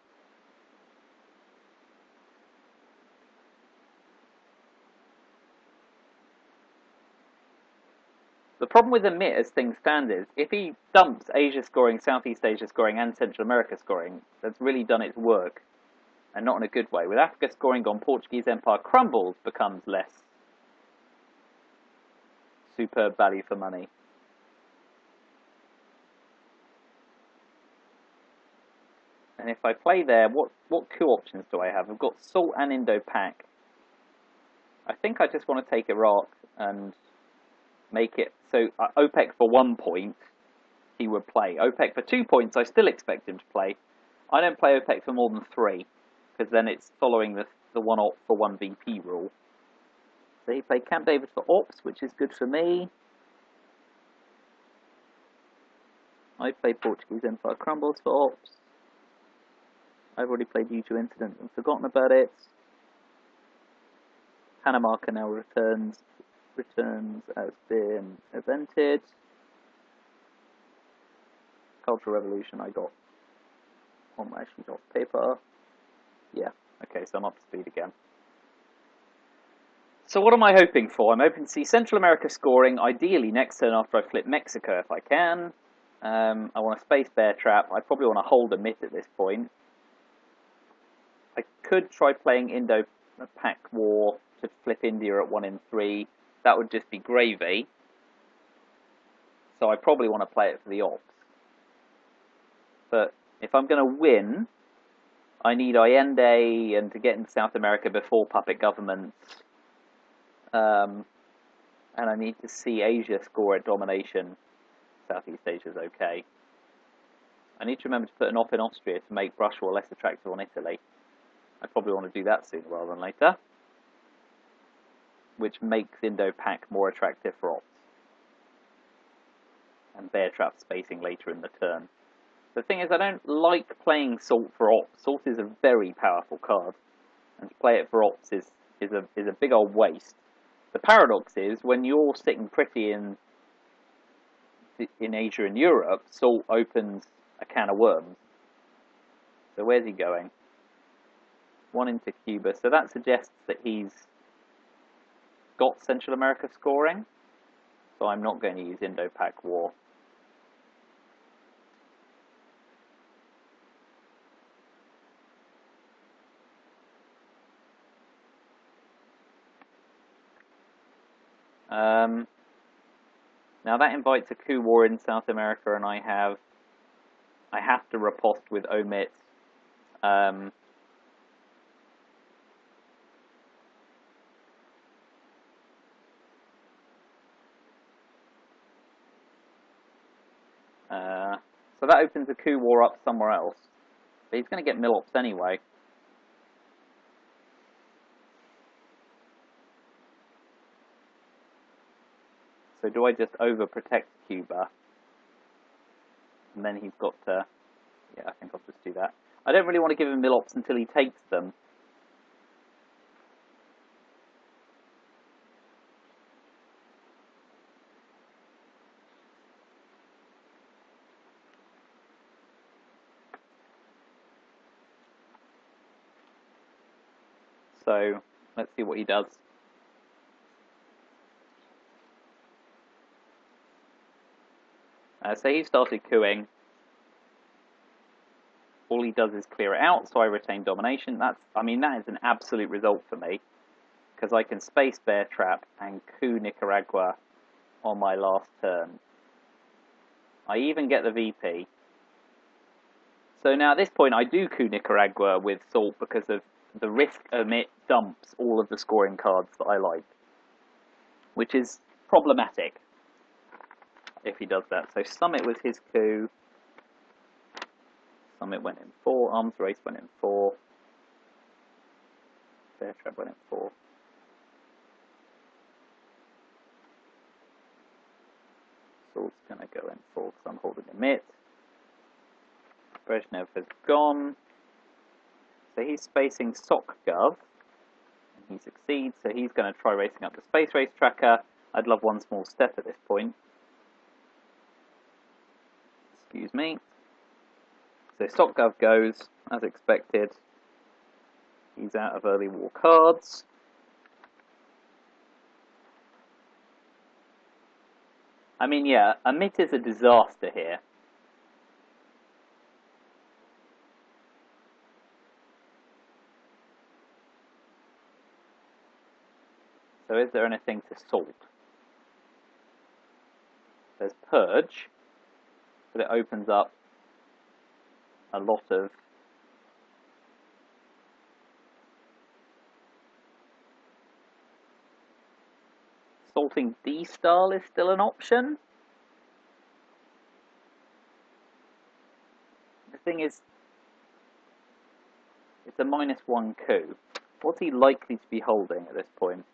The problem with the MIT as things stand is, if he dumps Asia scoring, Southeast Asia scoring, and Central America scoring, that's really done its work, and not in a good way. With Africa scoring gone, Portuguese Empire crumbles becomes less superb value for money. And if I play there, what coup options do I have? I've got Salt and Indo-Pac. I think I just want to take Iraq and make it so OPEC for 1 point he would play. OPEC for 2 points I still expect him to play. I don't play OPEC for more than 3 because then it's following the 1 op for 1 VP rule. So he played Camp David for ops, which is good for me. I played Portuguese Empire Crumbles for ops. I've already played U2 Incident and forgotten about it. Panama Canal returns as been evented. Cultural Revolution I got on my sheet of paper. Yeah, okay, so I'm up to speed again. So what am I hoping for? I'm hoping to see Central America scoring, ideally next turn after I flip Mexico if I can. I want a space bear trap. I probably want to hold a mitt at this point. I could try playing Indo-Pak War to flip India at 1 in 3. That would just be gravy. So I probably want to play it for the ops. But if I'm going to win, I need Allende and to get into South America before puppet governments. And I need to see Asia score at domination. Southeast Asia is okay. I need to remember to put an op in Austria to make Russia less attractive on Italy. I probably want to do that sooner rather than later. Which makes Indo-Pak more attractive for ops. And bear trap spacing later in the turn. The thing is, I don't like playing Salt for ops. Salt is a very powerful card. And to play it for ops is a big old waste. The paradox is, when you're sitting pretty in Asia and Europe, Salt opens a can of worms. So where's he going? 1 into Cuba. So that suggests that he's got Central America scoring. So I'm not going to use Indo-Pak War. Now that invites a coup war in South America, and I have to riposte with omit. So that opens a coup war up somewhere else. But he's going to get Milops anyway. So do I just overprotect Cuba? And then he's got to... Yeah, I think I'll just do that. I don't really want to give him Milops until he takes them. So, let's see what he does. So he started cooing. All he does is clear it out, so I retain domination. That is an absolute result for me, because I can space bear trap and coup Nicaragua on my last turn. I even get the VP. So now at this point I do coup Nicaragua with Salt because of the risk omit dumps all of the scoring cards that I like, which is problematic if he does that. So Summit was his coup. Summit went in 4. Arms Race went in 4. Bear Trap went in 4. Salt's going to go in 4 because I'm holding a mitt. Brezhnev has gone. So he's spacing SOCGov. And he succeeds, so he's going to try racing up the Space Race Tracker. I'd love one small step at this point. Excuse me. So SOCGov goes, as expected. He's out of early war cards. I mean, yeah, a mitt is a disaster here. So is there anything to Salt? There's Purge, but it opens up a lot of assaulting D-Style is still an option. The thing is, it's a -1 coup. What's he likely to be holding at this point?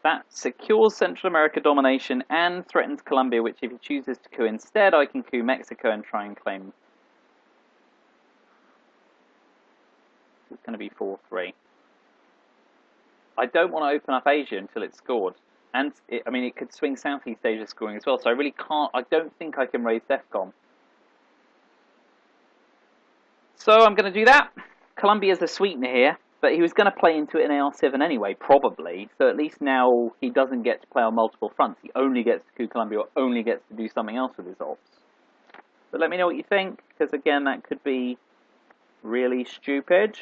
That secures Central America domination and threatens Colombia, which if he chooses to coup instead, I can coup Mexico and try and claim. It's going to be 4-3. I don't want to open up Asia until it's scored. And, it could swing Southeast Asia scoring as well, so I really can't, I don't think I can raise DEFCON. So I'm going to do that. Colombia's a sweetener here, but he was going to play into it in AR7 anyway, probably. So at least now he doesn't get to play on multiple fronts. He only gets to coup Colombia or only gets to do something else with his ops. But let me know what you think, because again, that could be really stupid.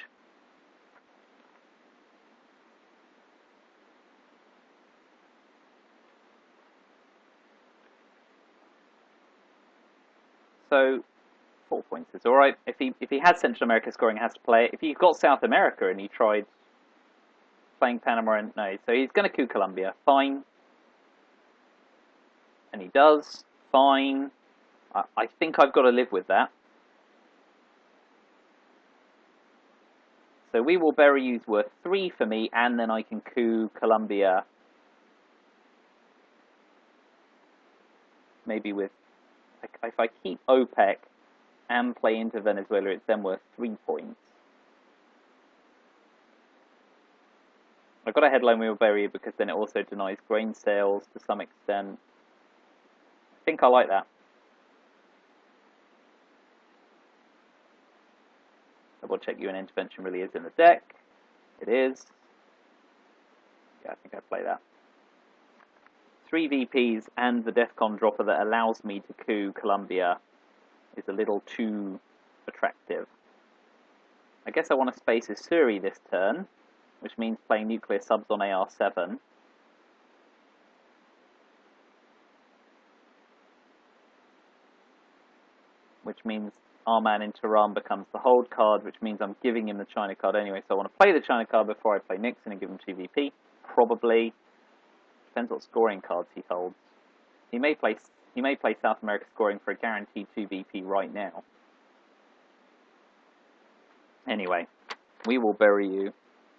So 4 points is alright. If he had Central America scoring, he has to play it. If you've got South America and he tried playing Panama, and no, so he's going to coup Colombia. Fine. And he does. Fine. I think I've got to live with that. So we will bury you's worth 3 for me, and then I can coup Colombia. Maybe with, if I keep OPEC and play into Venezuela, it's then worth 3 points. I've got a headline we will bury because then it also denies grain sales to some extent. I think I like that. Double check UN intervention really is in the deck. It is. Yeah, I think I play that. 3 VPs and the DEFCON dropper that allows me to coup Colombia is a little too attractive. I guess I want to space Usuri this turn, which means playing nuclear subs on AR7. Which means our man in Tehran becomes the hold card, which means I'm giving him the China card anyway. So I want to play the China card before I play Nixon and give him 2 VP. Probably. Depends what scoring cards he holds. He may play South America scoring for a guaranteed 2 VP right now. Anyway, we will bury you.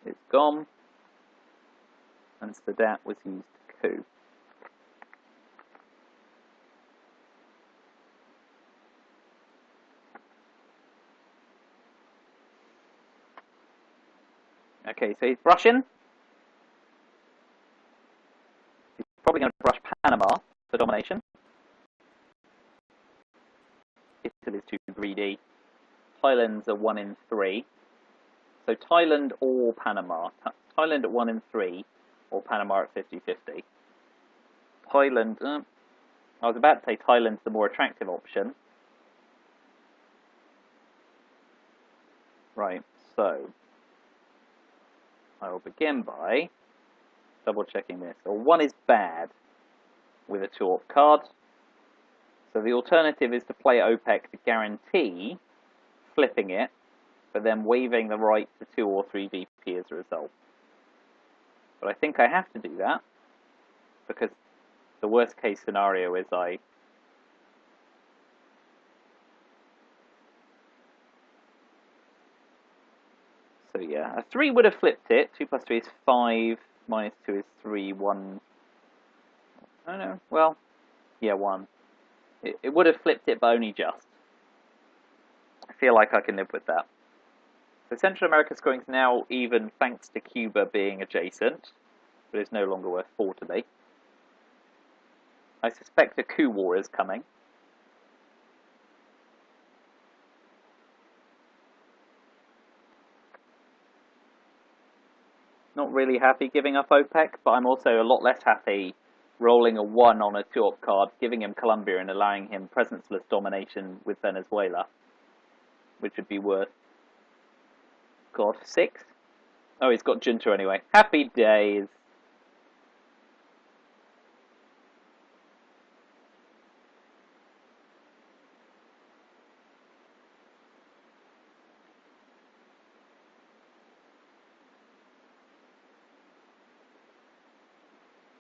It's gone. And Sadat was used to coup. Okay, so he's brushing. He's probably going to brush Panama for domination. Italy's too greedy. Thailand's a 1 in 3. So Thailand or Panama. Thailand at 1 in 3, or Panama at 50-50. Thailand, I was about to say Thailand's the more attractive option. Right, so I will begin by double checking this. So 1 is bad with a 2-op card. So the alternative is to play OPEC to guarantee flipping it, but then waiving the right to 2 or 3 VP as a result. But I think I have to do that, because the worst case scenario is So yeah, a 3 would have flipped it. 2 plus 3 is 5, minus 2 is 3, 1... I don't know, well, yeah, 1. It would have flipped it, but only just. I feel like I can live with that. So Central America scoring is now even thanks to Cuba being adjacent, but it's no longer worth 4 to me. I suspect a coup war is coming. Not really happy giving up OPEC, but I'm also a lot less happy rolling a 1 on a 2-op card, giving him Colombia and allowing him presenceless domination with Venezuela, which would be worth God, 6? Oh, he's got junta anyway. Happy days.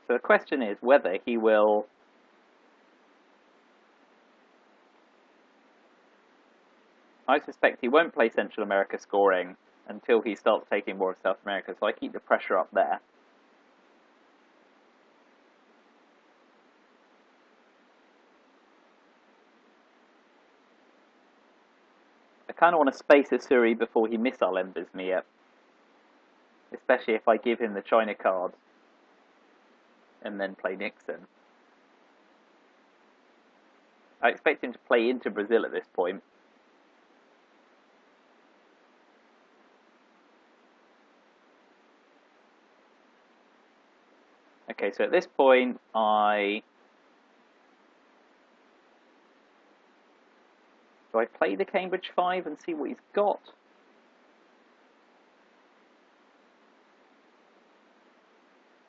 So the question is whether he will... I suspect he won't play Central America scoring until he starts taking more of South America, so I keep the pressure up there. I kind of want to space Asuri before he missile embers me up. Especially if I give him the China card and then play Nixon. I expect him to play into Brazil at this point. Okay, so at this point, do I play the Cambridge 5 and see what he's got?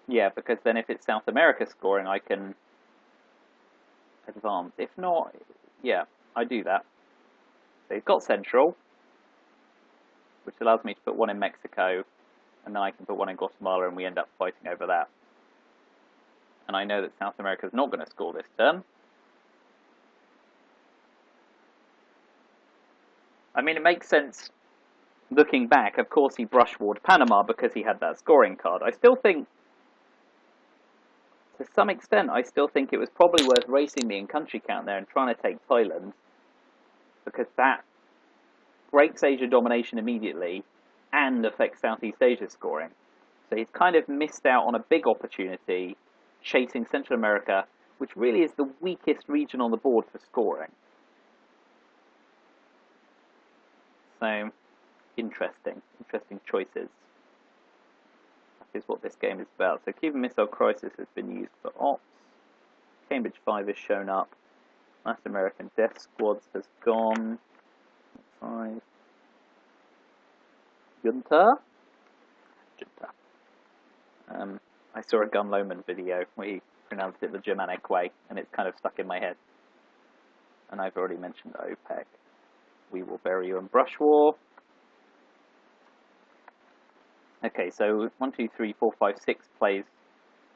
Yeah, because then if it's South America scoring, I can advance. If not, yeah, I do that. So he's got Central, which allows me to put one in Mexico, and then I can put one in Guatemala, and we end up fighting over that. And I know that South America is not going to score this turn. I mean, it makes sense looking back. Of course, he brushward Panama because he had that scoring card. I still think, to some extent, I still think it was probably worth racing me in country count there and trying to take Thailand, because that breaks Asia domination immediately and affects Southeast Asia scoring. So he's kind of missed out on a big opportunity chasing Central America, which really is the weakest region on the board for scoring. So, interesting choices. That is what this game is about. So Cuban Missile Crisis has been used for ops. Cambridge 5 has shown up. Last American Death Squads has gone. 5. Junta. I saw a Gun Lohman video where he pronounced it the Germanic way, and it's kind of stuck in my head. And I've already mentioned OPEC. We will bury you in brush war. Okay, so 1, 2, 3, 4, 5, 6 plays.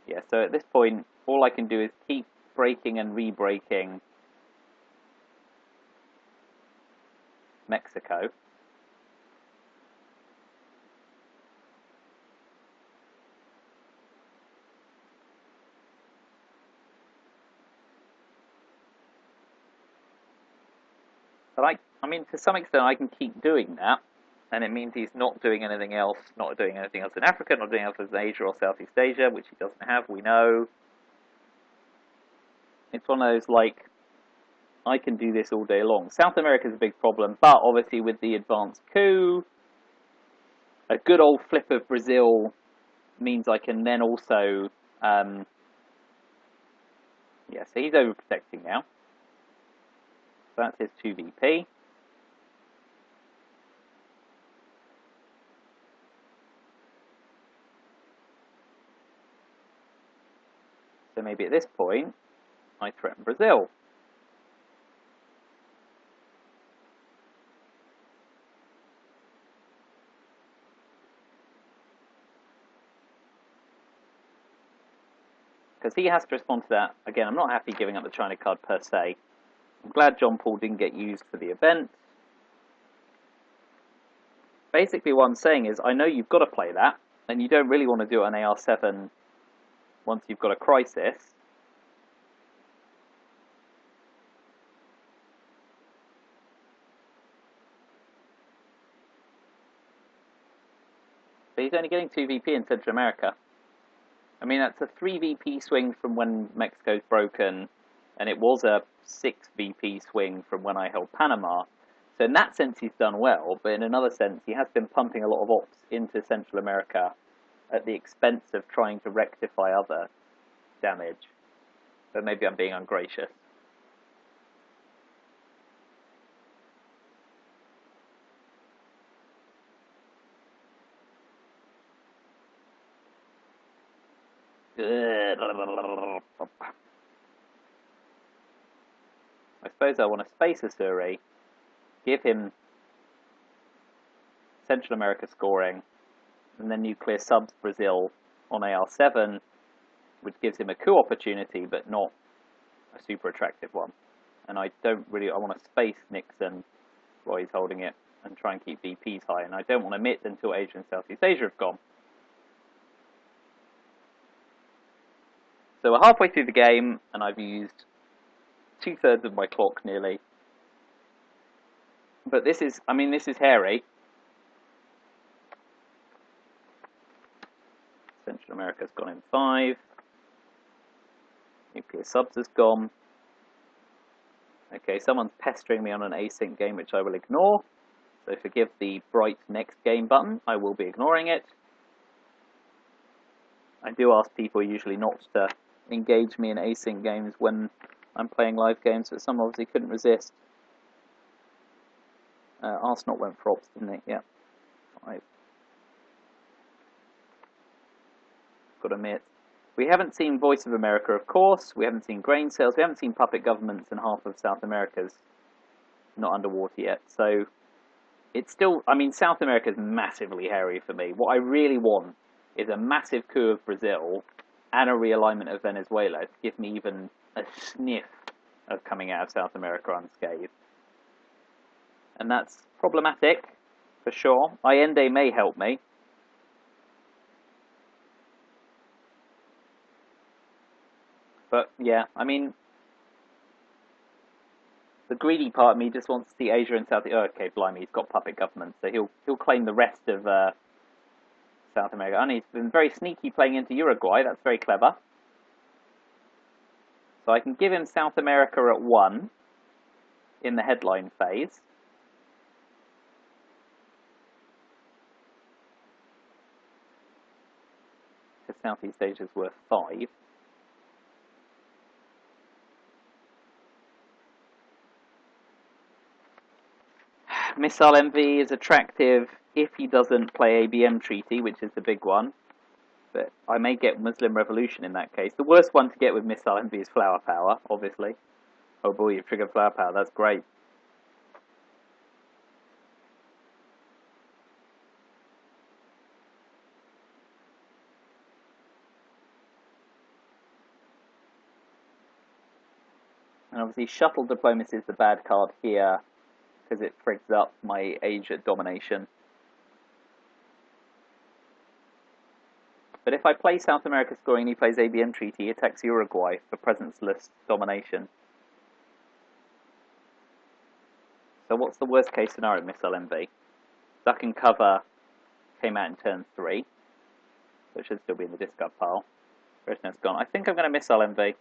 Yeah, so at this point, all I can do is keep breaking and re-breaking Mexico. But I mean, to some extent, I can keep doing that, and it means he's not doing anything else, not doing anything else in Africa, not doing anything else in Asia or Southeast Asia, which he doesn't have, we know. It's one of those, like, I can do this all day long. South America is a big problem, but obviously with the advanced coup, a good old flip of Brazil means I can then also, yeah, so he's overprotecting now. So that's his 2VP. So maybe at this point, I threaten Brazil. Because he has to respond to that. Again, I'm not happy giving up the China card per se. I'm glad John Paul didn't get used for the event. Basically what I'm saying is, I know you've got to play that, and you don't really want to do it on AR7 once you've got a crisis. But he's only getting 2 VP in Central America. I mean, that's a 3 VP swing from when Mexico's broken, and it was a 6 VP swing from when I held Panama. So in that sense, he's done well, but in another sense, he has been pumping a lot of ops into Central America at the expense of trying to rectify other damage. But maybe I'm being ungracious. I suppose I want to space Asuri, give him Central America scoring, and then nuclear subs Brazil on AR7, which gives him a coup opportunity, but not a super attractive one. And I want to space Nixon while he's holding it and try and keep VPs high, and I don't want to MIT until Asia and Southeast Asia have gone. So we're halfway through the game, and I've used 2/3 of my clock nearly. But this is hairy. Central America's gone in 5. Nuclear subs has gone. Okay, someone's pestering me on an async game, which I will ignore. So forgive the bright next game button. I will be ignoring it. I do ask people usually not to engage me in async games when I'm playing live games, but some obviously couldn't resist. Arsenal went for ops, didn't it? Yeah. I've got to admit. We haven't seen Voice of America, of course. We haven't seen grain sales. We haven't seen puppet governments, and half of South America's not underwater yet. So it's still, South America's massively hairy for me. What I really want is a massive coup of Brazil and a realignment of Venezuela to give me even a sniff of coming out of South America unscathed. And that's problematic, for sure. Allende may help me. But, yeah, the greedy part of me just wants to see Asia and South... Oh, okay, blimey, he's got puppet government, so he'll claim the rest of South America. And he's been very sneaky playing into Uruguay. That's very clever. So I can give him South America at 1 in the headline phase. Because Southeast Asia's worth 5. Missile envy is attractive if he doesn't play ABM treaty, which is the big one. But I may get Muslim revolution in that case. The worst one to get with missile envy is flower power, obviously. Oh boy, you've triggered flower power. That's great. And obviously shuttle diplomacy is the bad card here, because it frigs up my Asia domination. But if I play South America scoring and he plays ABM treaty, he attacks Uruguay for presence-less domination. So what's the worst case scenario, Missile envy? Duck and cover came out in turn 3. So it should still be in the discard pile. Brezhnev's gone. I think I'm going to missile envy.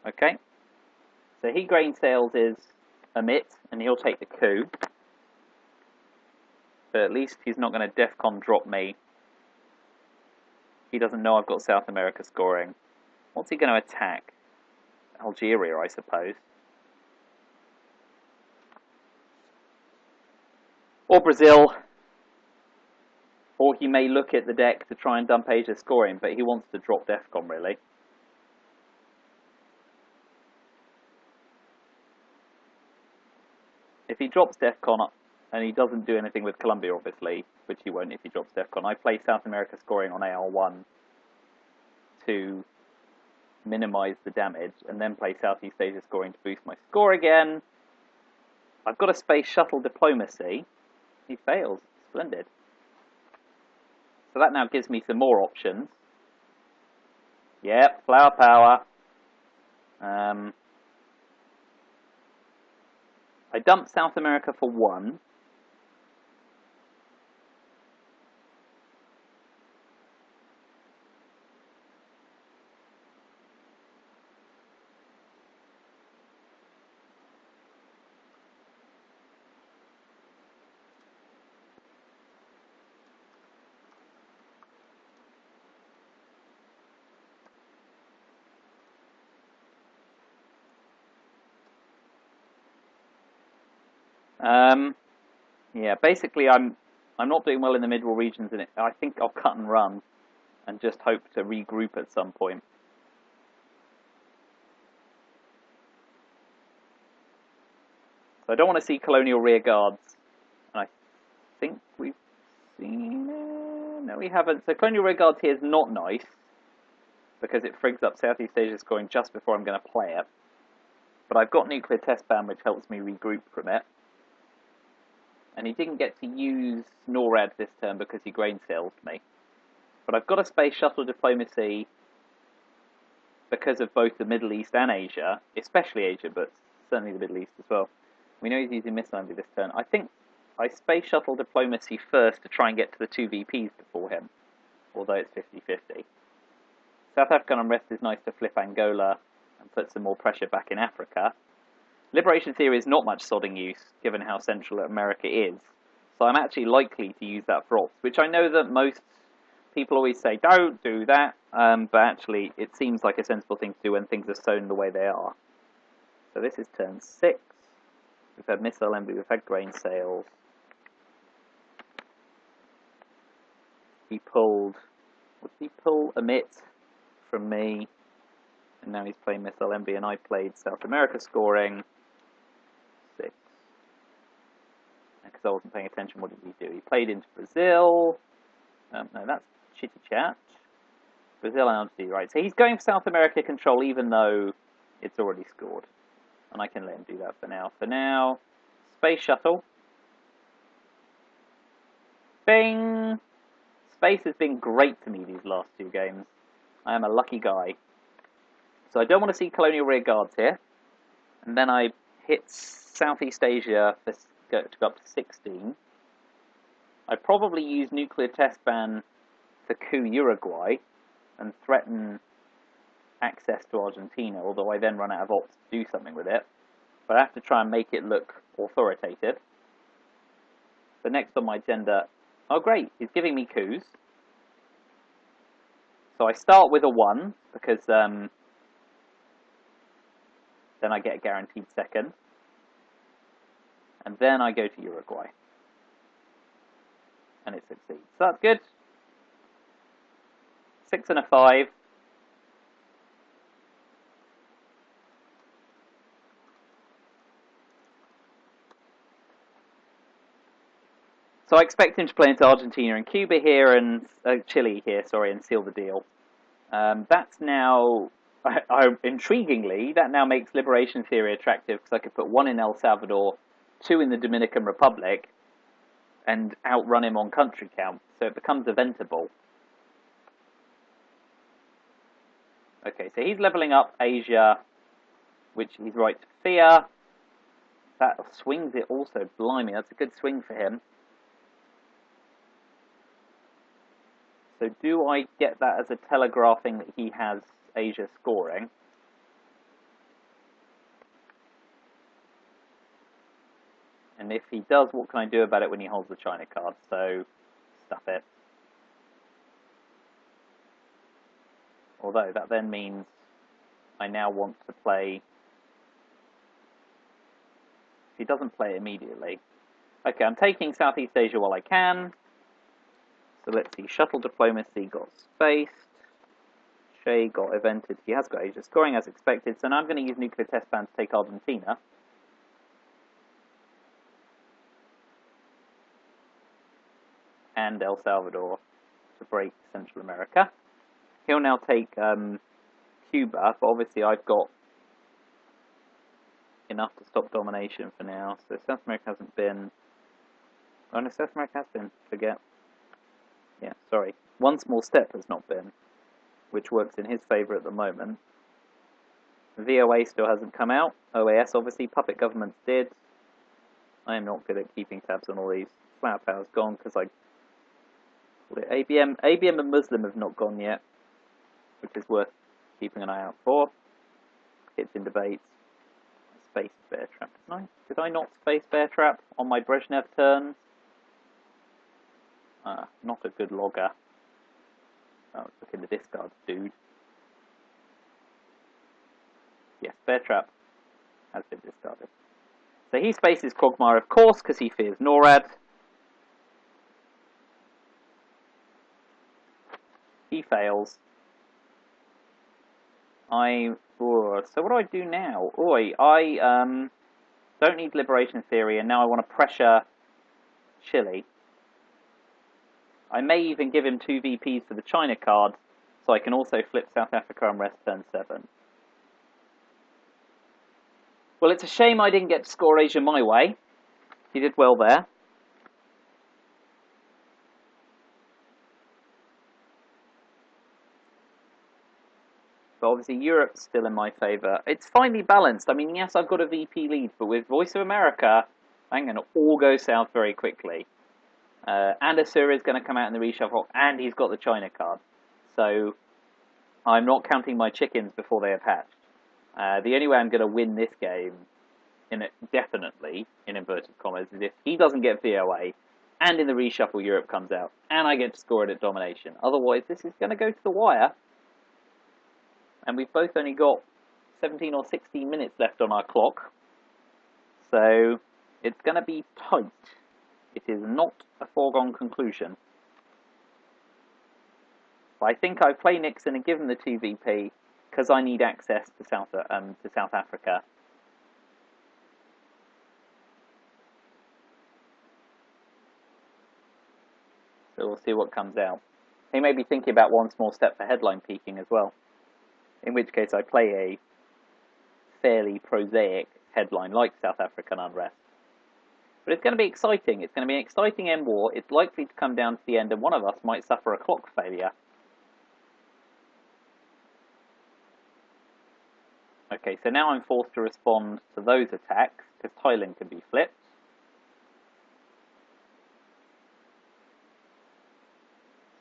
Okay. So he grain sales is emit, and he'll take the coup. But at least he's not going to DEFCON drop me. He doesn't know I've got South America scoring. What's he going to attack? Algeria, I suppose. Or Brazil. Or he may look at the deck to try and dump Asia scoring, but he wants to drop DEFCON, really. If he drops DEFCON, and he doesn't do anything with Colombia, obviously, which he won't if he drops DEFCON, I play South America scoring on AR1 to minimise the damage, and then play Southeast Asia scoring to boost my score again. I've got a space shuttle diplomacy. He fails. Splendid. So that now gives me some more options. Yep, flower power. I dump South America for 1. Yeah, basically I'm not doing well in the mid-war regions, and I think I'll cut and run. and just hope to regroup at some point. So I don't want to see colonial rearguards. And I think we've seen it. No, we haven't. So colonial rearguards here is not nice, because it frigs up Southeast Asia scoring just before I'm going to play it. But I've got nuclear test ban, which helps me regroup from it. And he didn't get to use NORAD this turn because he grain sailed me. But I've got a space shuttle diplomacy because of both the Middle East and Asia, especially Asia, but certainly the Middle East as well. We know he's using missile envy this turn. I think I space shuttle diplomacy first to try and get to the 2 VPs before him, although it's 50-50. South African unrest is nice to flip Angola and put some more pressure back in Africa. Liberation theory is not much sodding use, given how Central America is. So I'm actually likely to use that for ops, which I know that most people always say, don't do that, but actually it seems like a sensible thing to do when things are sown the way they are. So this is turn 6. We've had missile envy, we've had grain sales. He pulled, what did he pull? Emit from me. And now he's playing missile envy, and I played South America scoring 6. Because I wasn't paying attention, what did he do? He played into Brazil. No, that's chitty chat. Brazil and Argentina, right. So he's going for South America control, even though it's already scored. And I can let him do that for now. For now, space shuttle. Bing! Space has been great to me these last 2 games. I am a lucky guy. So I don't want to see colonial rearguards here. And then I hit Southeast Asia to go up to 16. I probably use nuclear test ban to coup Uruguay and threaten access to Argentina, although I then run out of ops to do something with it. But I have to try and make it look authoritative. So next on my agenda, oh great, he's giving me coups. So I start with a 1, because then I get a guaranteed second. And then I go to Uruguay. And it succeeds. So that's good. 6 and a 5. So I expect him to play into Argentina and Cuba here, and Chile here, sorry, and seal the deal. That's now, intriguingly, that now makes liberation theory attractive, because I could put 1 in El Salvador, 2 in the Dominican Republic, and outrun him on country count. So it becomes eventable. Okay, so he's leveling up Asia, which he's right to fear. That swings it also. Blimey, that's a good swing for him. So do I get that as a telegraphing that he has Asia scoring? And if he does, what can I do about it when he holds the China card? So, stuff it. Although, that then means I now want to play... He doesn't play it immediately. Okay, I'm taking Southeast Asia while I can. So let's see, shuttle diplomacy got spaced. Shea got evented. He has got Asia scoring as expected. So now I'm going to use nuclear test ban to take Argentina. And El Salvador to break Central America. He'll now take Cuba, but obviously I've got enough to stop domination for now. So South America hasn't been... Oh no, South America has been. Forget. Yeah, sorry. One small step has not been, which works in his favour at the moment. VOA still hasn't come out. OAS, obviously. Puppet governments did. I am not good at keeping tabs on all these. Flower power's gone because I... ABM and Muslim have not gone yet, which is worth keeping an eye out for. Hits in debates. Space bear trap. Did I not space bear trap on my Brezhnev turns? Not a good logger. Oh, look in the discards, dude. Yes, bear trap has been discarded. So he spaces Quagmire, of course, because he fears NORAD. he fails. So what do I do now? I don't need liberation theory, and now I want to pressure Chile. I may even give him 2 VPs for the China card, so I can also flip South Africa unrest turn 7. Well, it's a shame I didn't get to score Asia my way. He did well there. But obviously Europe's still in my favour. It's finely balanced. I mean, yes, I've got a VP lead, but with Voice of America, I'm going to all go south very quickly. And Asura is going to come out in the reshuffle, and he's got the China card. So I'm not counting my chickens before they have hatched. The only way I'm going to win this game, definitely, in inverted commas, is if he doesn't get VOA, and in the reshuffle Europe comes out, and I get to score it at domination. Otherwise, this is going to go to the wire. And we've both only got 17 or 16 minutes left on our clock. So it's going to be tight. It is not a foregone conclusion. But I think I play Nixon and give him the 2 VP because I need access to South Africa. So we'll see what comes out. He may be thinking about one small step for headline peaking as well. In which case I play a fairly prosaic headline like South African unrest. But it's going to be exciting. It's going to be an exciting end war. It's likely to come down to the end, and one of us might suffer a clock failure. Okay, so now I'm forced to respond to those attacks, because Thailand can be flipped.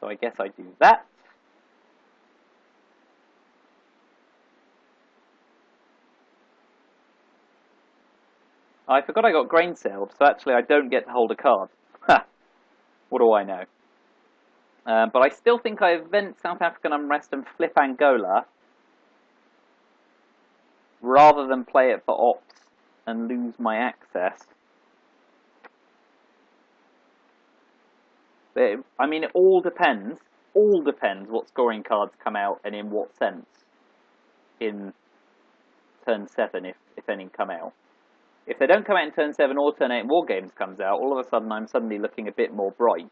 So I guess I do that. I forgot I got grain sailed, so actually I don't get to hold a card. Ha! What do I know? But I still think I event South African unrest and flip Angola, rather than play it for ops and lose my access. But, I mean, it all depends. All depends what scoring cards come out and in what sense in turn 7, if any come out. If they don't come out in turn 7 or turn 8 and War Games comes out, all of a sudden I'm suddenly looking a bit more bright.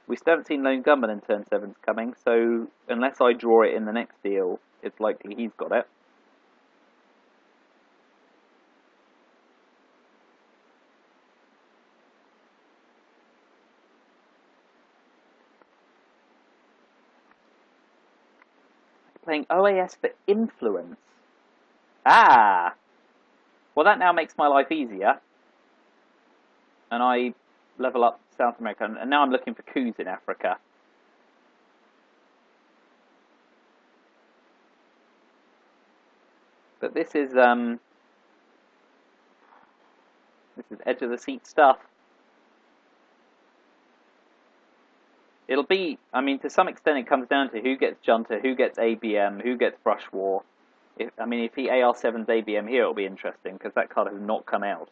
We still haven't seen Lone Gunman in turn 7's coming, so unless I draw it in the next deal, it's likely he's got it. Playing OAS for influence. Ah! Well, that now makes my life easier. And I level up South America, and now I'm looking for coups in Africa. But this is edge of the seat stuff. It'll be, I mean, to some extent it comes down to who gets Junta, who gets ABM, who gets Brush War. If he AR7's ABM here, it'll be interesting, because that card has not come out.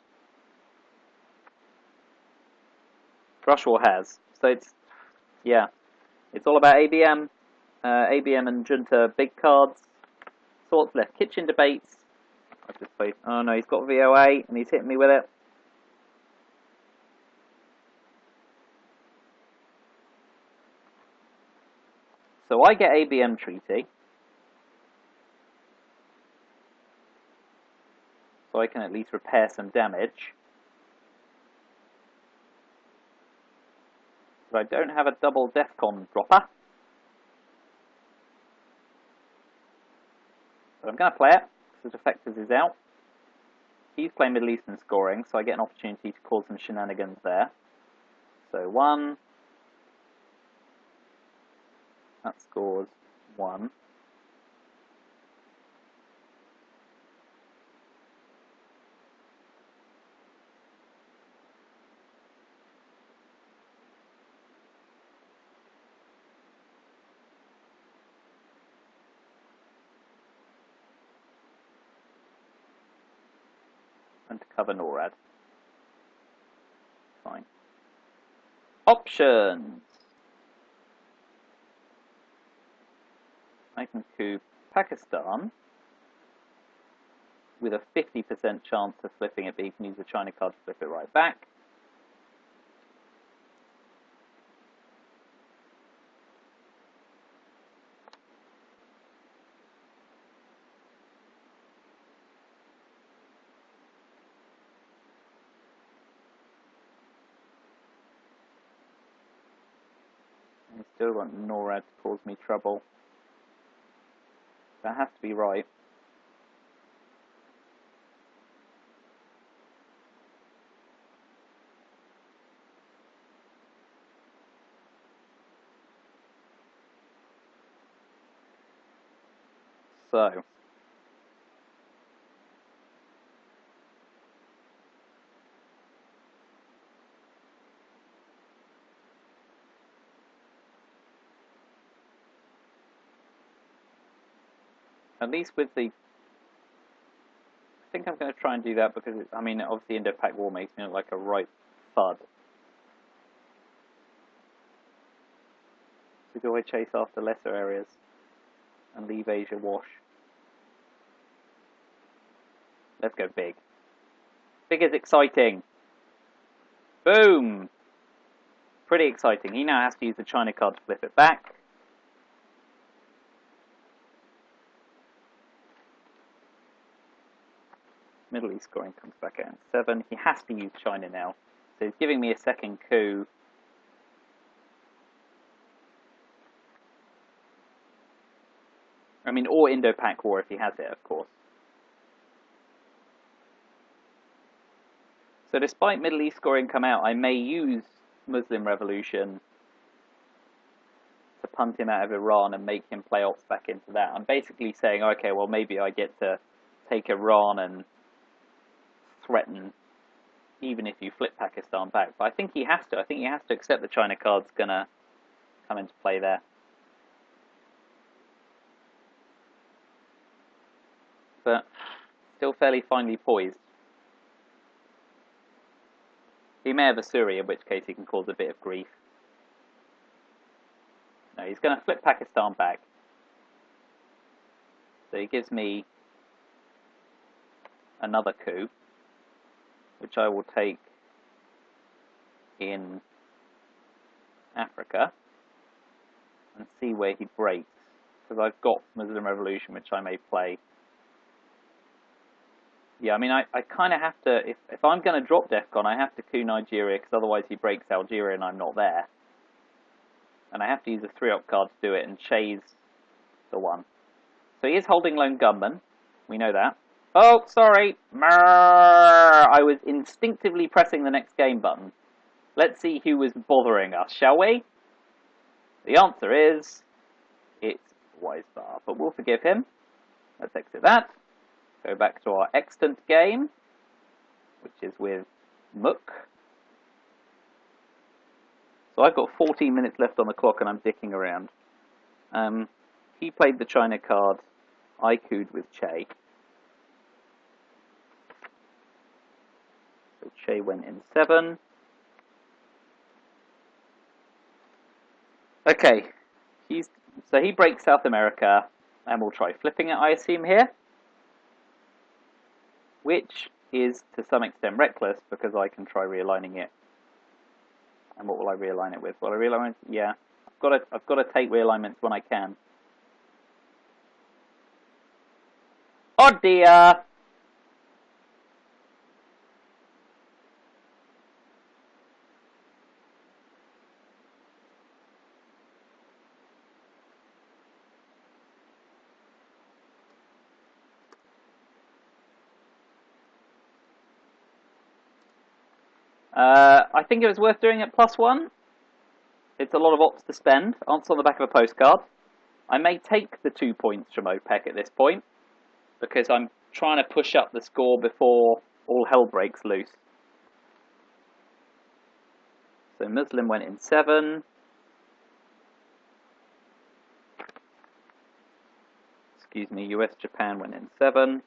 Brush War has. So it's all about ABM. ABM and Junta, big cards. So what's left? Kitchen debates. I've just played, oh no, he's got VOA, and he's hitting me with it. So I get ABM treaty. So I can at least repair some damage. But I don't have a double DEFCON dropper. But I'm going to play it, because Defectors is out. He's playing Middle Eastern scoring, so I get an opportunity to cause some shenanigans there. So 1. That scores 1. And to cover NORAD. Fine. Options. I can coup Pakistan with a 50% chance of flipping it, but you can use the China card to flip it right back. I still want NORAD to cause me trouble. That has to be right. So, at least with the, I think I'm going to try and do that because, I mean, obviously Indo-Pak War makes me look like a right fud. So do I chase after lesser areas and leave Asia wash? Let's go big. Big is exciting. Boom! Pretty exciting. He now has to use the China card to flip it back. Middle East scoring comes back out in 7. He has to use China now. So he's giving me a second coup. I mean, or Indo-Pak War if he has it, of course. So despite Middle East scoring come out, I may use Muslim Revolution to punt him out of Iran and make him play ops back into that. I'm basically saying, okay, well, maybe I get to take Iran and threaten, even if you flip Pakistan back. But I think he has to. I think he has to accept the China card's going to come into play there. But still fairly finely poised. He may have a Suri, in which case he can cause a bit of grief. No, he's going to flip Pakistan back. So he gives me another coup, which I will take in Africa and see where he breaks. Because I've got Muslim Revolution, which I may play. Yeah, I mean, I kind of have to, if I'm going to drop DEFCON, I have to coup Nigeria, because otherwise he breaks Algeria and I'm not there. And I have to use a 3-op card to do it and chase the 1. So he is holding Lone Gunman. We know that. Oh, sorry. I was instinctively pressing the next game button. Let's see who was bothering us, shall we? The answer is, it's Wisbar, but we'll forgive him. Let's exit that. Go back to our extant game, which is with Mook. So I've got 14 minutes left on the clock and I'm dicking around. He played the China card. I cooed with Che. So Che went in 7. Okay, so he breaks South America, and we'll try flipping it, I assume, here. Which is, to some extent, reckless, because I can try realigning it. And what will I realign it with? Will I realign it? Yeah. I've got to take realignments when I can. Oh dear! I think it was worth doing at +1. It's a lot of ops to spend. Answer on the back of a postcard. I may take the 2 points from OPEC at this point, because I'm trying to push up the score before all hell breaks loose. So Muslim went in 7. Excuse me, US-Japan went in 7.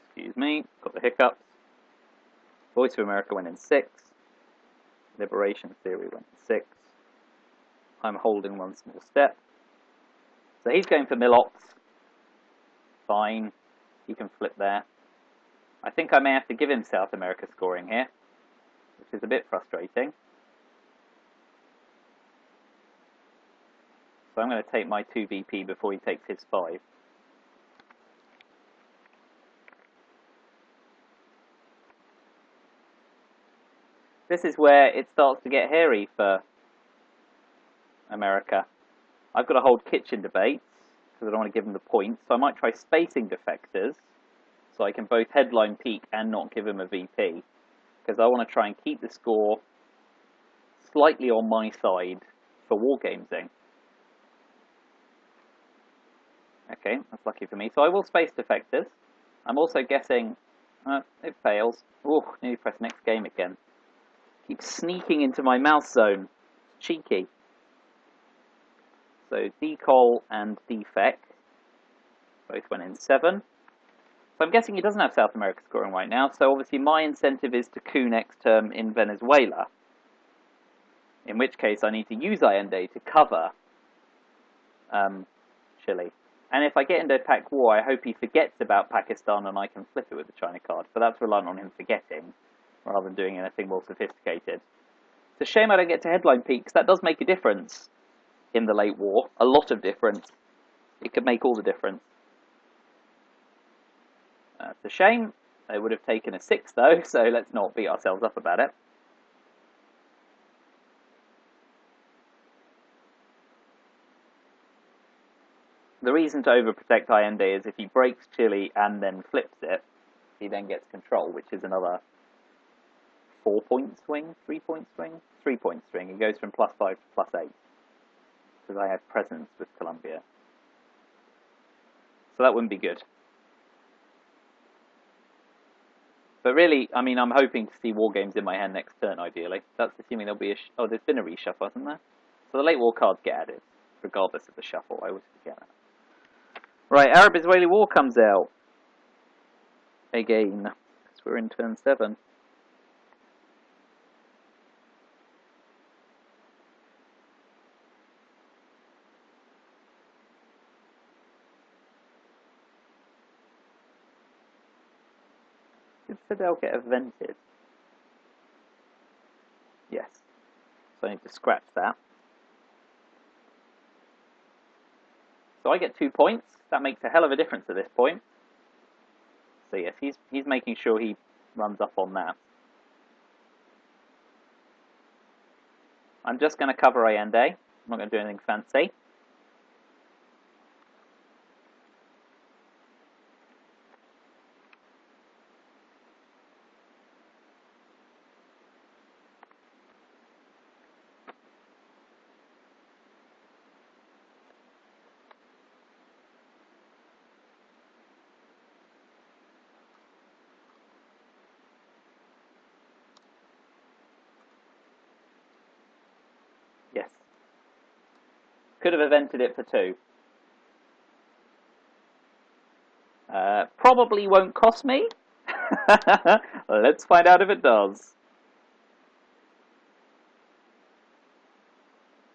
Excuse me, got the hiccups. Voice of America went in 6. Liberation Theory went in 6. I'm holding one small step. So he's going for Milops. Fine. He can flip there. I think I may have to give him South America scoring here, which is a bit frustrating. So I'm going to take my 2 VP before he takes his 5. This is where it starts to get hairy for America. I've got to hold kitchen debates because I don't want to give them the points. So I might try spacing defectors so I can both headline peak and not give him a VP, because I want to try and keep the score slightly on my side for wargamesing. Okay, that's lucky for me. So I will space defectors. I'm also guessing it fails. Oh, nearly press next game again. Keeps sneaking into my mouse zone. Cheeky. So decol and defect both went in 7. So I'm guessing he doesn't have South America scoring right now. So obviously my incentive is to coup next term in Venezuela. In which case I need to use Allende to cover Chile. And if I get into a pack war, I hope he forgets about Pakistan and I can flip it with the China card. But that's reliant on him forgetting, rather than doing anything more sophisticated. It's a shame I don't get to headline peak, because that does make a difference in the late war. A lot of difference. It could make all the difference. It's a shame. They would have taken a 6 though, so let's not beat ourselves up about it. The reason to overprotect Allende is if he breaks Chile and then flips it, he then gets control, which is another 4-point swing, 3-point swing, 3-point swing. He goes from +5 to +8 because I have presence with Colombia. So that wouldn't be good. But really, I mean, I'm hoping to see war games in my hand next turn, ideally. That's assuming there'll be a... oh, there's been a reshuffle, hasn't there? So the late war cards get added, regardless of the shuffle. I always forget that. Right, Arab-Israeli war comes out. Again. Because we're in turn 7. Did Fidel get evented? Yes. So I need to scratch that. So I get 2 points. That makes a hell of a difference at this point. So yes, he's making sure he runs up on that. I'm just going to cover Allende. I'm not going to do anything fancy. Yes. Could have evented it for 2. Probably won't cost me. Let's find out if it does.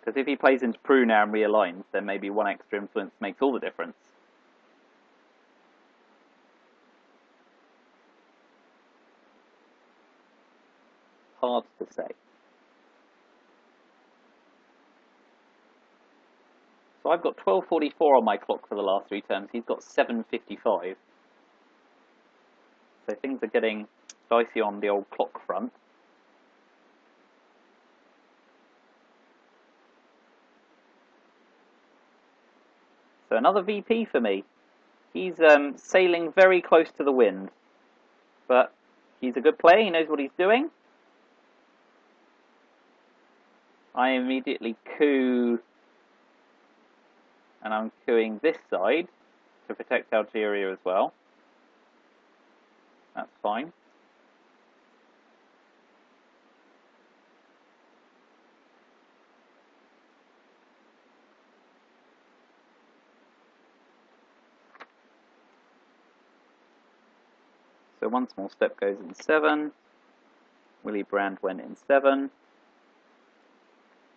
Because if he plays into Peru now and realigns, then maybe 1 extra influence makes all the difference. Hard to say. So I've got 1244 on my clock for the last 3 turns. He's got 755. So things are getting dicey on the old clock front. So another VP for me. He's sailing very close to the wind. But he's a good player. He knows what he's doing. I immediately coup... and I'm cooing this side to protect Algeria as well. That's fine. So one small step goes in 7. Willy Brandt went in 7.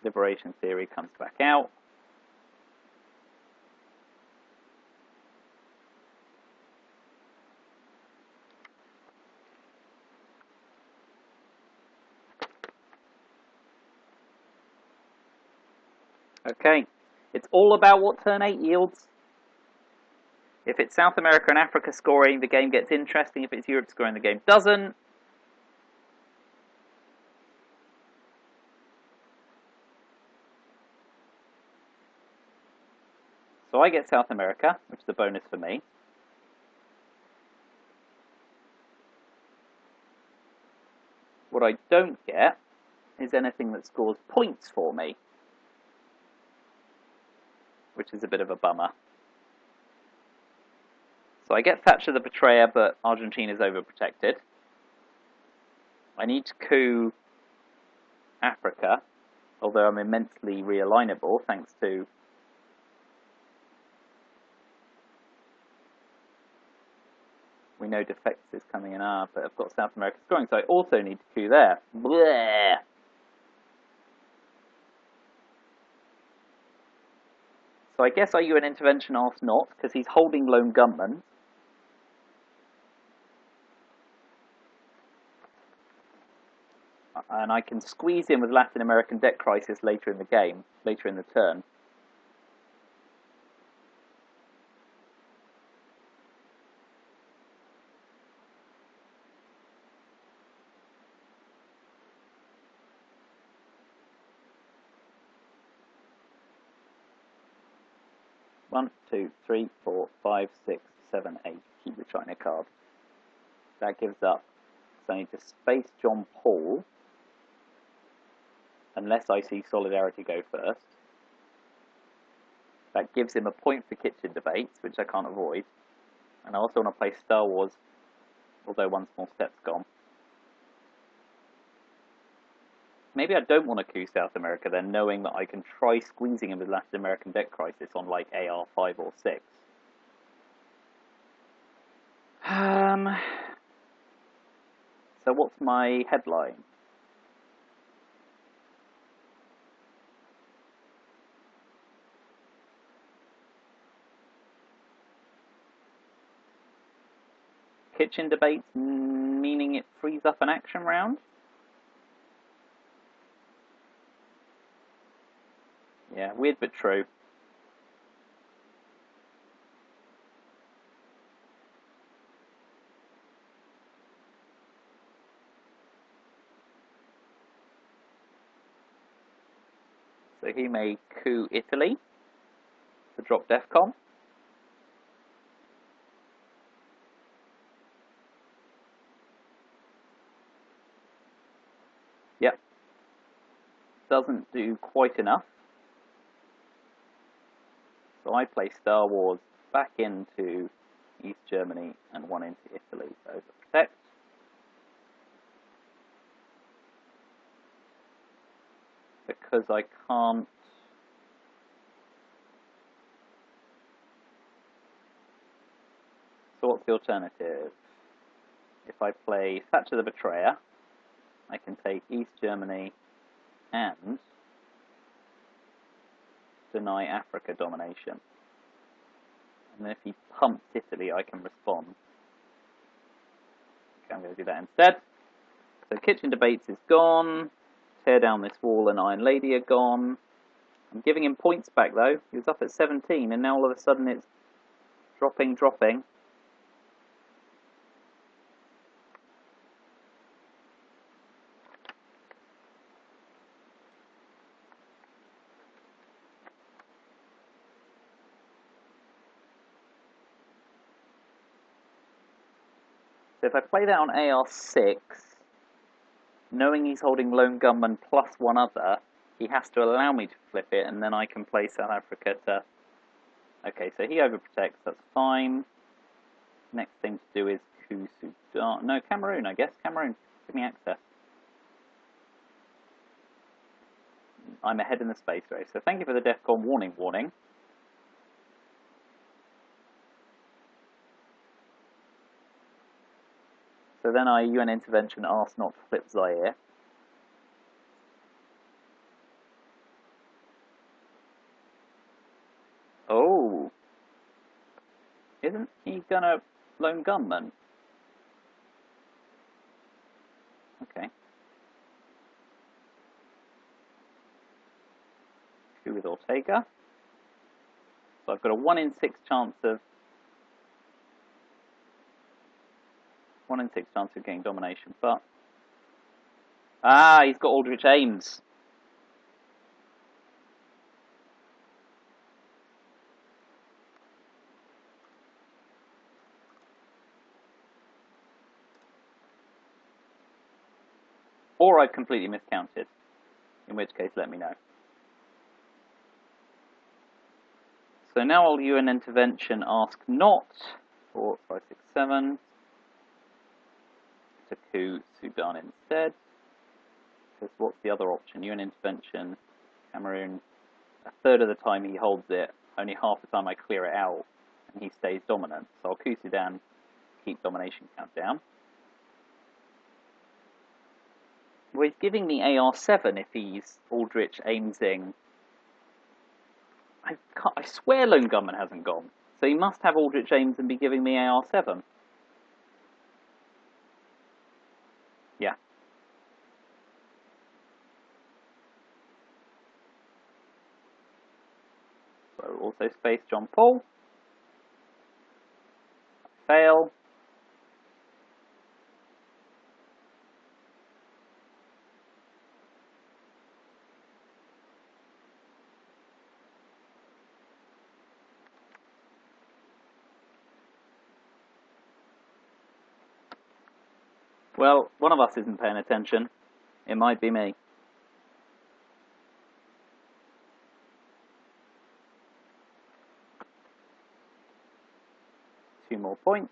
Liberation theory comes back out. Okay, it's all about what turn 8 yields. If it's South America and Africa scoring, the game gets interesting. If it's Europe scoring, the game doesn't. So I get South America, which is a bonus for me. What I don't get is anything that scores points for me, which is a bit of a bummer. So I get Thatcher the Betrayer, but Argentina's overprotected. I need to coup Africa, although I'm immensely realignable thanks to we know defects is coming in but I've got South America scoring, so I also need to coup there. Bleh. So I guess I do an intervention ask not, because he's holding lone gunman. And I can squeeze in with Latin American debt crisis later in the game, later in the turn. One, two, three, four, five, six, seven, eight. Keep the China card. That gives up. So I need to space John Paul, unless I see Solidarity go first. That gives him a point for kitchen debates, which I can't avoid. And I also want to play Star Wars, although one small step's gone. Maybe I don't want to coup South America then, knowing that I can try squeezing him with Latin American debt crisis on like AR5 or 6. So what's my headline? Kitchen debates, meaning it frees up an action round? Yeah, weird but true. So he may coup Italy to drop DEFCON. Yep. Doesn't do quite enough. So I play Star Wars back into East Germany and one into Italy to overprotect. Because I can't... So what's the alternative? If I play Thatcher the Betrayer, I can take East Germany and deny Africa domination. And then if he pumps Italy, I can respond. Okay, I'm going to do that instead. So kitchen debates is gone. Tear down this wall and Iron Lady are gone. I'm giving him points back though. He was up at 17 and now all of a sudden it's dropping. So if I play that on AR6, knowing he's holding lone gunman plus one other, he has to allow me to flip it, and then I can play South Africa to... Okay, so he overprotects, that's fine. Next thing to do is coup Sudan. No, Cameroon, I guess. Cameroon, give me access. I'm ahead in the space race, so thank you for the DEFCON warning. So then I UN intervention asked not to flip Zaire. Oh. Isn't he gonna lone gunman? Okay. Coup with Ortega. So I've got a 1 in 6 chance of getting domination, but he's got Aldrich Ames. Or I've completely miscounted, in which case let me know. So now I'll do an intervention, ask not, 4, 5, 6, 7, to coup Sudan instead. Because what's the other option? UN intervention, Cameroon, a third of the time he holds it, only half the time I clear it out, and he stays dominant. So I'll coup Sudan, keep domination count down. Well, he's giving me AR7 if he's Aldrich Amesing. I swear Lone Gunman hasn't gone. So he must have Aldrich Ames and be giving me AR7. Yeah. So also space John Paul. Fail. Well, one of us isn't paying attention. It might be me. Two more points.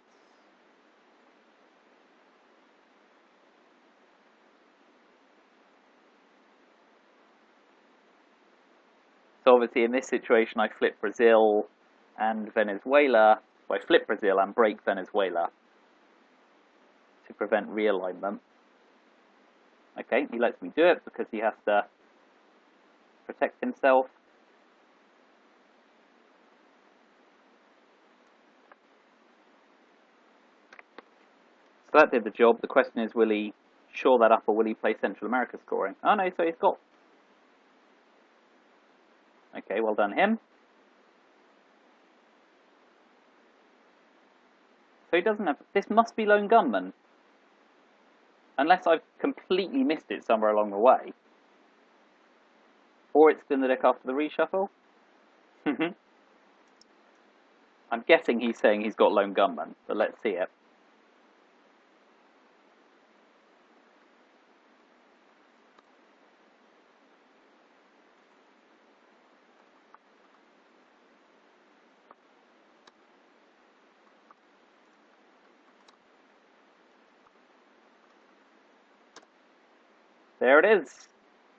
So obviously in this situation I flip Brazil and Venezuela. Well, I flip Brazil and break Venezuela to prevent realignment. Okay, he lets me do it because he has to protect himself. So that did the job. The question is, will he shore that up or will he play Central America scoring? Oh no, so he's got... Okay, well done him. So he doesn't have... This must be Lone Gunman. Unless I've completely missed it somewhere along the way. Or it's in the deck after the reshuffle. I'm guessing he's saying he's got Lone Gunman, but let's see it. There it is.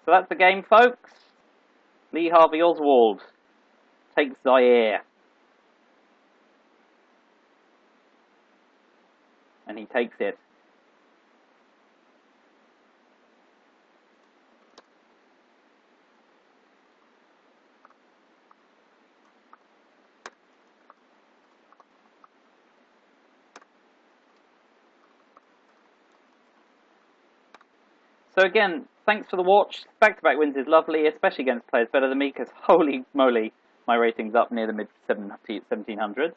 So that's the game, folks. Lee Harvey Oswald takes Zaire. And he takes it. So again, thanks for the watch. Back-to-back wins is lovely, especially against players better than me, because holy moly, my rating's up near the mid-1700s.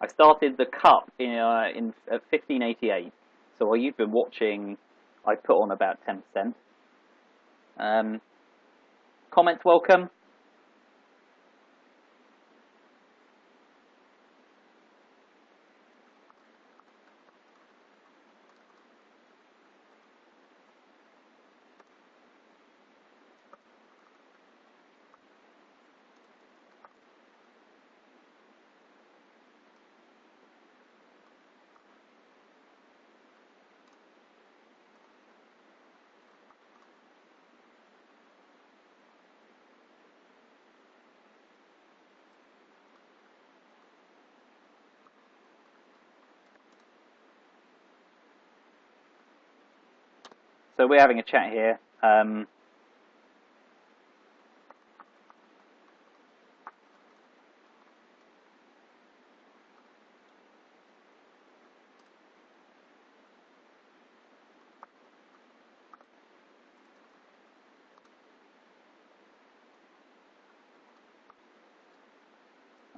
I started the cup in 1588, so while you've been watching, I put on about 10%. Comments welcome. So we're having a chat here.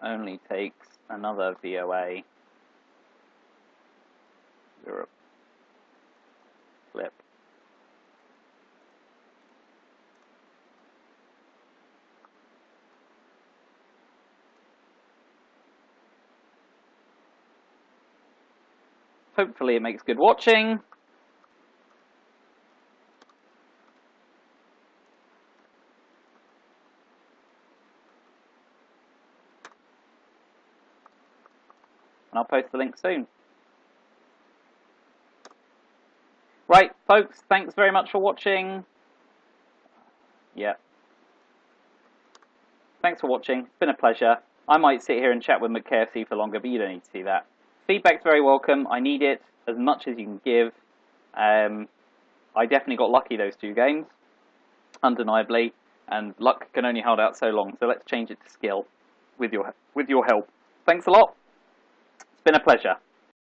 only takes another VOA. Europe. Flip. Hopefully it makes good watching. And I'll post the link soon. Right, folks, thanks very much for watching. Yeah. Thanks for watching. It's been a pleasure. I might sit here and chat with McKFC for longer, but you don't need to see that. Feedback's very welcome. I need it as much as you can give. I definitely got lucky those 2 games, undeniably, and luck can only hold out so long. So let's change it to skill with your help. Thanks a lot. It's been a pleasure.